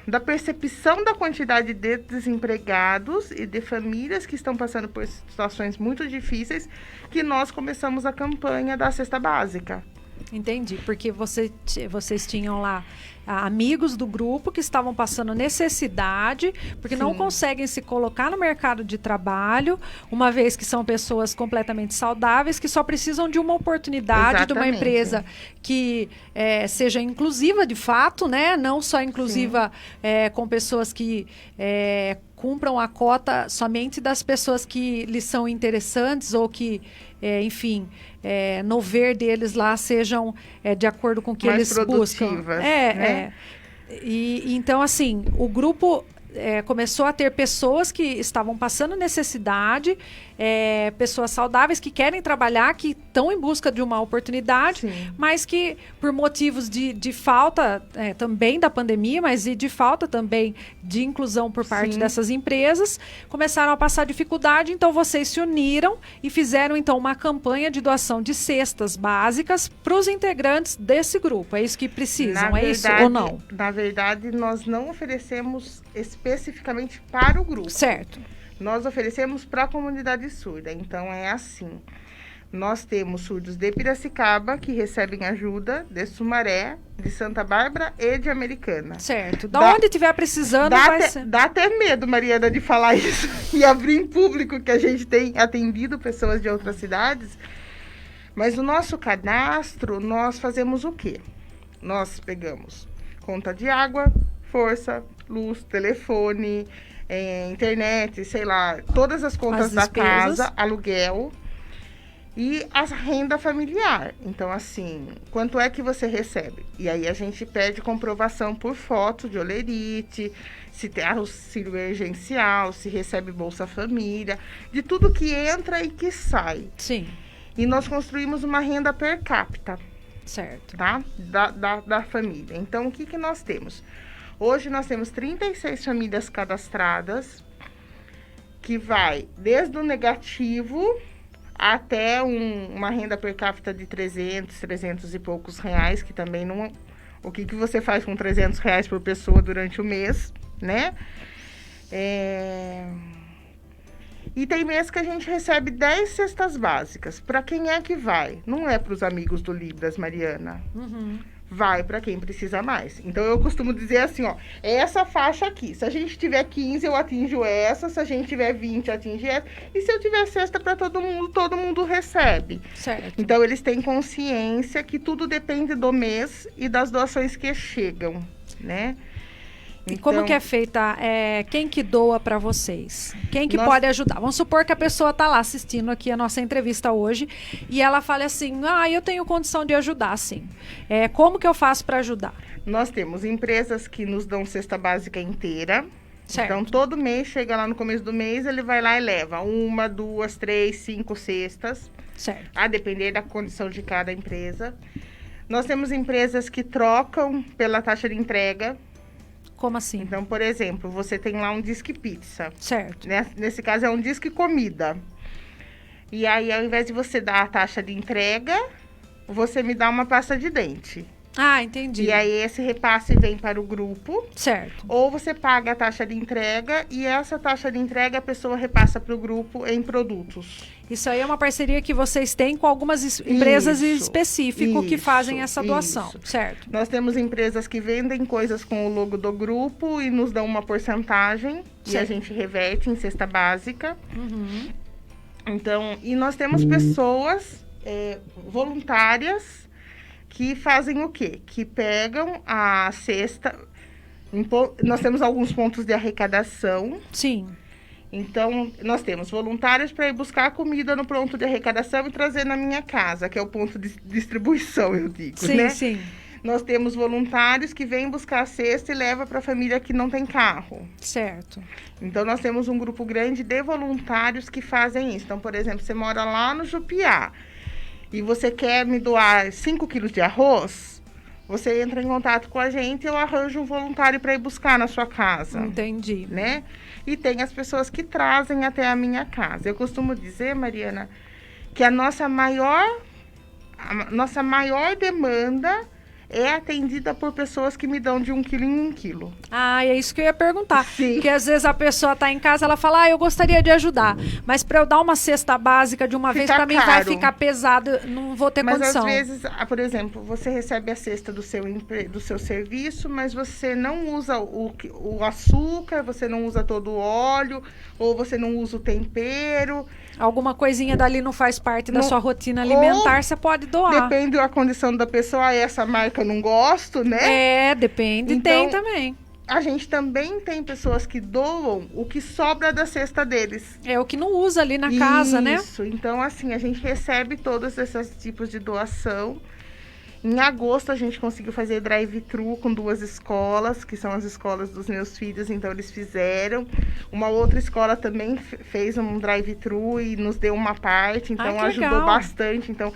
da percepção da quantidade de desempregados e de famílias que estão passando por situações muito difíceis que nós começamos a campanha da Cesta Básica. Entendi, porque vocês tinham lá amigos do grupo que estavam passando necessidade, porque não conseguem se colocar no mercado de trabalho, uma vez que são pessoas completamente saudáveis, que só precisam de uma oportunidade, de uma empresa que seja inclusiva de fato, né? Não só inclusiva com pessoas que cumpram a cota somente das pessoas que lhes são interessantes ou que, enfim, no ver deles lá sejam de acordo com o que mais eles buscam. Né? E então, assim, o grupo começou a ter pessoas que estavam passando necessidade, pessoas saudáveis que querem trabalhar, que estão em busca de uma oportunidade, mas que por motivos de falta também da pandemia, mas de falta também de inclusão por parte dessas empresas, começaram a passar dificuldade. Então vocês se uniram e fizeram então uma campanha de doação de cestas básicas para os integrantes desse grupo. É isso que precisam, isso ou não? Na verdade, nós não oferecemos especificamente para o grupo. Certo. Nós oferecemos para a comunidade surda. Então, é assim. Nós temos surdos de Piracicaba, que recebem ajuda, de Sumaré, de Santa Bárbara e de Americana. Certo. Onde estiver precisando, vai ser. Dá até medo, Mariana, de falar isso e abrir em público, que a gente tem atendido pessoas de outras cidades. Mas no nosso cadastro, nós fazemos o quê? Nós pegamos conta de água, força, luz, telefone, internet, sei lá, todas as contas da casa, aluguel e a renda familiar. Então, assim, quanto é que você recebe? E aí a gente pede comprovação por foto de holerite, se tem auxílio emergencial, se recebe Bolsa Família, de tudo que entra e que sai. Sim. E nós construímos uma renda per capita. Certo. Tá? Da família. Então, o que nós temos? Hoje nós temos 36 famílias cadastradas, que vai desde o negativo até uma renda per capita de 300 e poucos reais, que também não... O que você faz com 300 reais por pessoa durante o mês, né? E tem mês que a gente recebe 10 cestas básicas. Para quem é que vai? Não é para os amigos do Libras, Mariana. Vai para quem precisa mais. Então, eu costumo dizer assim, ó, essa faixa aqui. Se a gente tiver 15, eu atinjo essa. Se a gente tiver 20, atinge essa. E se eu tiver cesta para todo mundo recebe. Certo. Então, eles têm consciência que tudo depende do mês e das doações que chegam, né? E como que é feita? Quem que doa para vocês? Quem que pode ajudar? Vamos supor que a pessoa está lá assistindo aqui a nossa entrevista hoje e ela fala assim, eu tenho condição de ajudar, sim. Como que eu faço para ajudar? Nós temos empresas que nos dão cesta básica inteira. Certo. Então, todo mês, chega lá no começo do mês, ele vai lá e leva 1, 2, 3, 5 cestas. Certo. A depender da condição de cada empresa. Nós temos empresas que trocam pela taxa de entrega. Como assim? Então, por exemplo, você tem lá um disque pizza. Certo. Nesse caso, é um disque comida. E aí, ao invés de você dar a taxa de entrega, você me dá uma pasta de dente. Ah, entendi. E aí, esse repasse vem para o grupo. Certo. Ou você paga a taxa de entrega e essa taxa de entrega a pessoa repassa para o grupo em produtos. Isso aí é uma parceria que vocês têm com algumas empresas específicas que fazem essa doação, certo? Nós temos empresas que vendem coisas com o logo do grupo e nos dão uma porcentagem e a gente reverte em cesta básica. Então, e nós temos pessoas voluntárias que fazem o quê? Que pegam a cesta. Nós temos alguns pontos de arrecadação. Sim. Então, nós temos voluntários para ir buscar comida no ponto de arrecadação e trazer na minha casa, que é o ponto de distribuição, eu digo, Sim, né? sim. Nós temos voluntários que vêm buscar a cesta e levam para a família que não tem carro. Certo. Então, nós temos um grupo grande de voluntários que fazem isso. Então, por exemplo, você mora lá no Jupiá e você quer me doar 5 quilos de arroz, você entra em contato com a gente e eu arranjo um voluntário para ir buscar na sua casa. Entendi. Né? E tem as pessoas que trazem até a minha casa. Eu costumo dizer, Mariana, que a nossa maior demanda é atendida por pessoas que me dão de 1 quilo em 1 quilo. Ah, é isso que eu ia perguntar. Sim. Porque às vezes a pessoa está em casa, ela fala, eu gostaria de ajudar. Mas para eu dar uma cesta básica de uma vez, para mim vai ficar pesado, não vou ter condição. Mas às vezes, por exemplo, você recebe a cesta do seu serviço, mas você não usa o açúcar, você não usa todo o óleo, ou você não usa o tempero. Alguma coisinha dali não faz parte da sua rotina alimentar, você pode doar. Depende da condição da pessoa, essa marca eu não gosto, né? Depende, então, tem também. A gente também tem pessoas que doam o que sobra da cesta deles. É o que não usa ali na casa, né? Isso, então assim, a gente recebe todos esses tipos de doação. Em agosto a gente conseguiu fazer drive-thru com 2 escolas, que são as escolas dos meus filhos, então eles fizeram. Uma outra escola também fez um drive-thru e nos deu uma parte, então ajudou bastante. Então,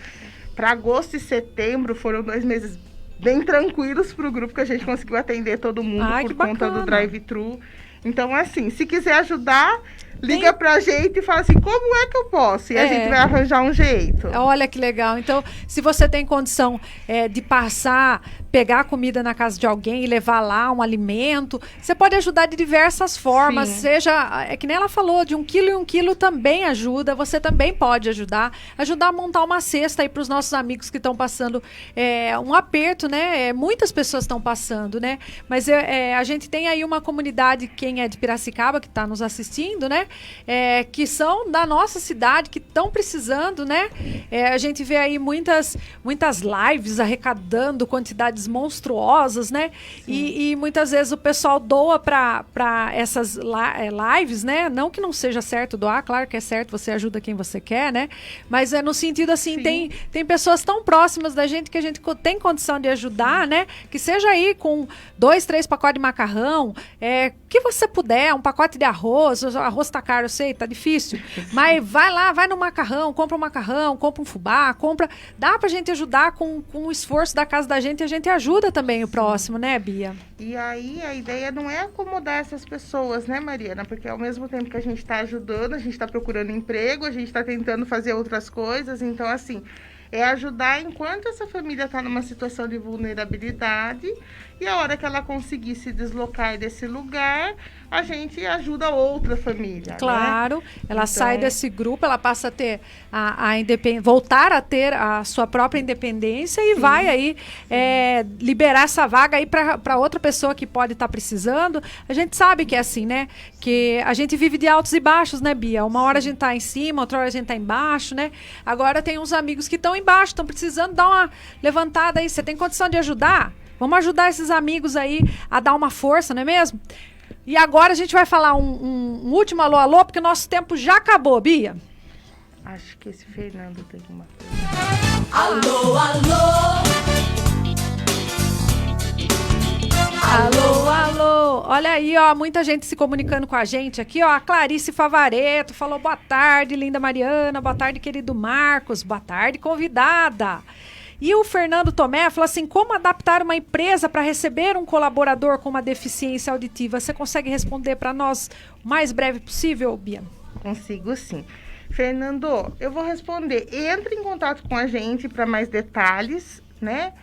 para agosto e setembro foram 2 meses bem tranquilos para o grupo, que a gente conseguiu atender todo mundo por conta do drive-thru. Então, assim, se quiser ajudar, liga pra gente e fala assim, como é que eu posso? E a gente vai arranjar um jeito. Olha que legal. Então, se você tem condição de passar, pegar comida na casa de alguém e levar lá um alimento, você pode ajudar de diversas formas. Sim. Seja, que nem ela falou, de 1 quilo e 1 quilo também ajuda. Você também pode ajudar a montar uma cesta aí para os nossos amigos que estão passando um aperto, né? Muitas pessoas estão passando, né? Mas a gente tem aí uma comunidade, quem é de Piracicaba, que está nos assistindo, né? Que são da nossa cidade, que estão precisando, né? A gente vê aí muitas lives arrecadando quantidades monstruosas, né? E muitas vezes o pessoal doa para essas lives, né? Não que não seja certo doar, claro que é certo, você ajuda quem você quer, né? Mas no sentido assim, tem pessoas tão próximas da gente que a gente tem condição de ajudar, né? Que seja aí com 2, 3 pacotes de macarrão, que você puder, um pacote de arroz tá caro, eu sei, tá difícil, mas vai no macarrão, compra um fubá, dá pra gente ajudar com o esforço da casa da gente e a gente ajuda também o próximo, né, Bia? E aí a ideia não é acomodar essas pessoas, né, Mariana? Porque ao mesmo tempo que a gente tá ajudando, a gente tá procurando emprego, a gente tá tentando fazer outras coisas, então assim, é ajudar enquanto essa família está numa situação de vulnerabilidade e a hora que ela conseguir se deslocar desse lugar, a gente ajuda outra família. Claro, né? Ela então, sai desse grupo, ela passa a ter voltar a ter a sua própria independência e vai aí liberar essa vaga aí para outra pessoa que pode estar precisando. A gente sabe que é assim, né? Que a gente vive de altos e baixos, né, Bia? Uma hora a gente tá em cima, outra hora a gente tá embaixo, né? Agora tem uns amigos que estão embaixo, estão precisando dar uma levantada aí. Você tem condição de ajudar? Vamos ajudar esses amigos aí a dar uma força, não é mesmo? E agora a gente vai falar um último alô, porque o nosso tempo já acabou, Bia. Acho que esse Fernando tem uma coisa. Alô, alô. Olha aí, ó, muita gente se comunicando com a gente aqui, ó. A Clarice Favareto falou boa tarde, linda Mariana, boa tarde, querido Marcos, boa tarde, convidada. E o Fernando Tomé falou assim, como adaptar uma empresa para receber um colaborador com uma deficiência auditiva? Você consegue responder para nós o mais breve possível, Bia? Consigo, sim. Fernando, eu vou responder. Entre em contato com a gente para mais detalhes, né?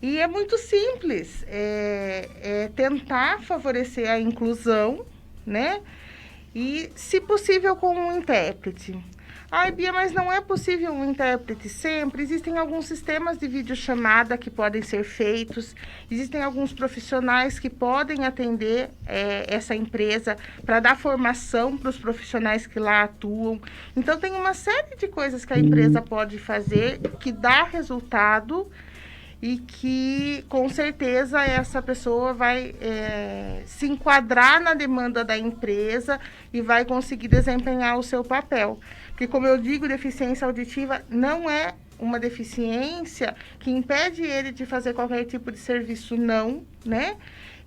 E é muito simples. É tentar favorecer a inclusão, né? E, se possível, com um intérprete. Ai, Bia, mas não é possível um intérprete sempre. Existem alguns sistemas de videochamada que podem ser feitos. Existem alguns profissionais que podem atender essa empresa para dar formação para os profissionais que lá atuam. Então, tem uma série de coisas que a empresa pode fazer que dá resultado e que, com certeza, essa pessoa vai se enquadrar na demanda da empresa e vai conseguir desempenhar o seu papel. Porque, como eu digo, deficiência auditiva não é uma deficiência que impede ele de fazer qualquer tipo de serviço, não, né?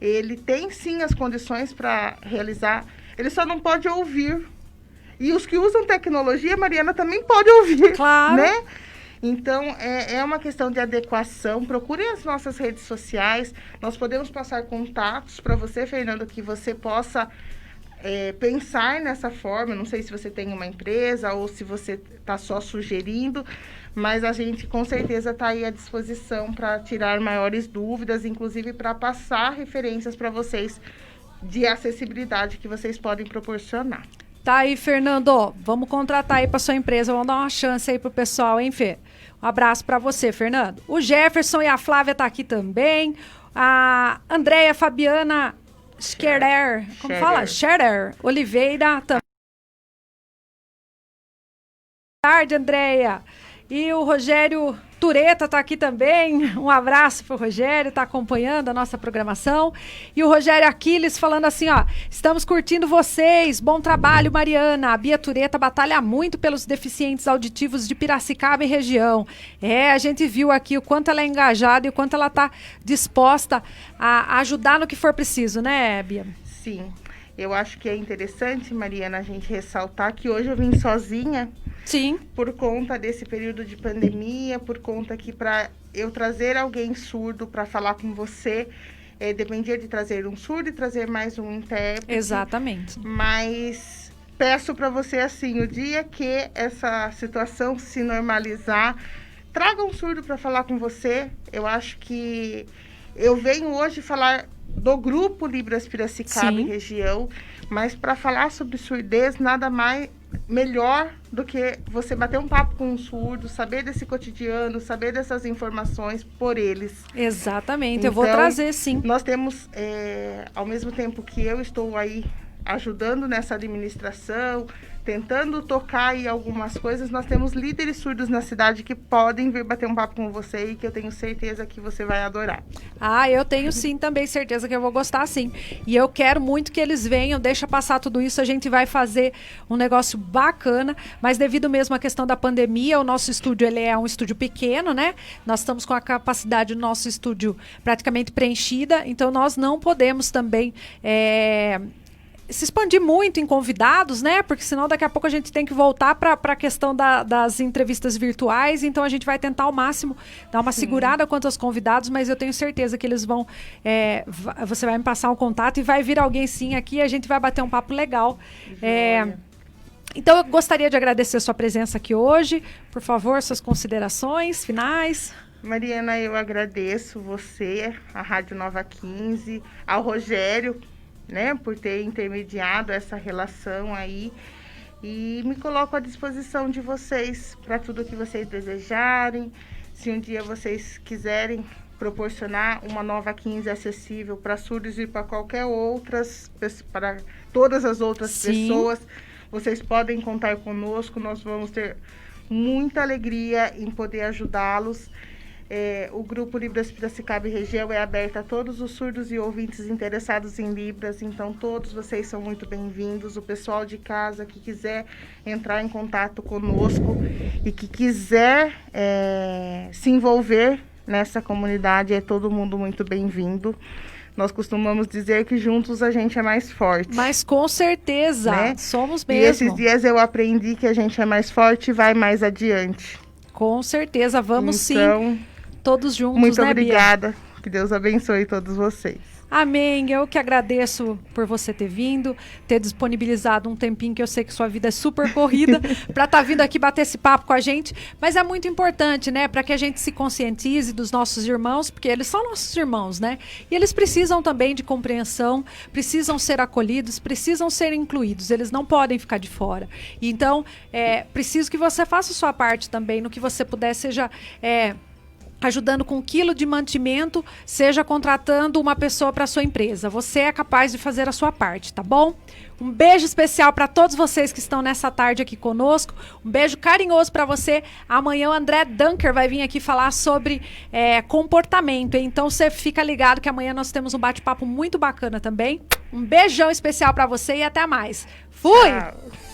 Ele tem, sim, as condições para realizar, ele só não pode ouvir. E os que usam tecnologia, Mariana, também pode ouvir, Claro. né? Então, é uma questão de adequação. Procurem as nossas redes sociais. Nós podemos passar contatos para você, Fernando, que você possa pensar nessa forma. Não sei se você tem uma empresa ou se você está só sugerindo, mas a gente, com certeza, está aí à disposição para tirar maiores dúvidas, inclusive para passar referências para vocês de acessibilidade que vocês podem proporcionar. Tá aí, Fernando. Vamos contratar aí para sua empresa. Vamos dar uma chance aí pro pessoal, hein, Fê? Um abraço para você, Fernando. O Jefferson e a Flávia tá aqui também. A Andréia Fabiana Scherer. Como fala? Scherer Oliveira também. Boa tarde, Andréia. E o Rogério Tureta está aqui também. Um abraço para o Rogério, está acompanhando a nossa programação. E o Rogério Aquiles falando assim, ó, estamos curtindo vocês, bom trabalho, Mariana. A Bia Tureta batalha muito pelos deficientes auditivos de Piracicaba e região. A gente viu aqui o quanto ela é engajada e o quanto ela está disposta a ajudar no que for preciso, né, Bia? Sim, eu acho que é interessante, Mariana, a gente ressaltar que hoje eu vim sozinha. Sim. Por conta desse período de pandemia, por conta que para eu trazer alguém surdo para falar com você, dependia de trazer um surdo e trazer mais um intérprete. Exatamente. Mas peço para você assim, o dia que essa situação se normalizar, traga um surdo para falar com você. Eu acho que eu venho hoje falar do grupo Libras Piracicaba e região, mas para falar sobre surdez, nada mais melhor do que você bater um papo com um surdo, saber desse cotidiano, saber dessas informações por eles. Exatamente, então, eu vou trazer, sim. Nós temos, ao mesmo tempo que eu estou aí ajudando nessa administração, tentando tocar aí algumas coisas, nós temos líderes surdos na cidade que podem vir bater um papo com você e que eu tenho certeza que você vai adorar. Ah, eu tenho sim também certeza que eu vou gostar sim. E eu quero muito que eles venham, deixa passar tudo isso, a gente vai fazer um negócio bacana, mas devido mesmo à questão da pandemia, o nosso estúdio ele é um estúdio pequeno, né? Nós estamos com a capacidade do nosso estúdio praticamente preenchida, então nós não podemos também se expandir muito em convidados, né? Porque senão daqui a pouco a gente tem que voltar para a questão das entrevistas virtuais. Então a gente vai tentar ao máximo dar uma segurada quanto aos convidados, mas eu tenho certeza que eles vão. Você vai me passar um contato e vai vir alguém sim aqui e a gente vai bater um papo legal. Então eu gostaria de agradecer a sua presença aqui hoje. Por favor, suas considerações finais. Mariana, eu agradeço você, a Rádio Nova 15, ao Rogério, né, por ter intermediado essa relação aí, e me coloco à disposição de vocês para tudo que vocês desejarem. Se um dia vocês quiserem proporcionar uma Nova 15 acessível para surdos e para qualquer outras, para todas as outras pessoas, vocês podem contar conosco. Nós vamos ter muita alegria em poder ajudá-los. O Grupo Libras Piracicaba e região é aberto a todos os surdos e ouvintes interessados em Libras, então todos vocês são muito bem-vindos. O pessoal de casa que quiser entrar em contato conosco e que quiser se envolver nessa comunidade, é todo mundo muito bem-vindo. Nós costumamos dizer que juntos a gente é mais forte. Mas com certeza, né? Somos mesmo. E esses dias eu aprendi que a gente é mais forte e vai mais adiante. Com certeza, vamos então, sim. Todos juntos, muito né, obrigada. Bia? Que Deus abençoe todos vocês. Amém. Eu que agradeço por você ter vindo, ter disponibilizado um tempinho, que eu sei que sua vida é super corrida, para estar vindo aqui bater esse papo com a gente. Mas é muito importante, né, para que a gente se conscientize dos nossos irmãos, porque eles são nossos irmãos, né? E eles precisam também de compreensão, precisam ser acolhidos, precisam ser incluídos. Eles não podem ficar de fora. Então, preciso que você faça a sua parte também, no que você puder, seja ajudando com 1 quilo de mantimento, seja contratando uma pessoa para sua empresa. Você é capaz de fazer a sua parte, tá bom? Um beijo especial para todos vocês que estão nessa tarde aqui conosco. Um beijo carinhoso para você. Amanhã o André Dunker vai vir aqui falar sobre comportamento. Então você fica ligado que amanhã nós temos um bate-papo muito bacana também. Um beijão especial para você e até mais. Fui! Tchau.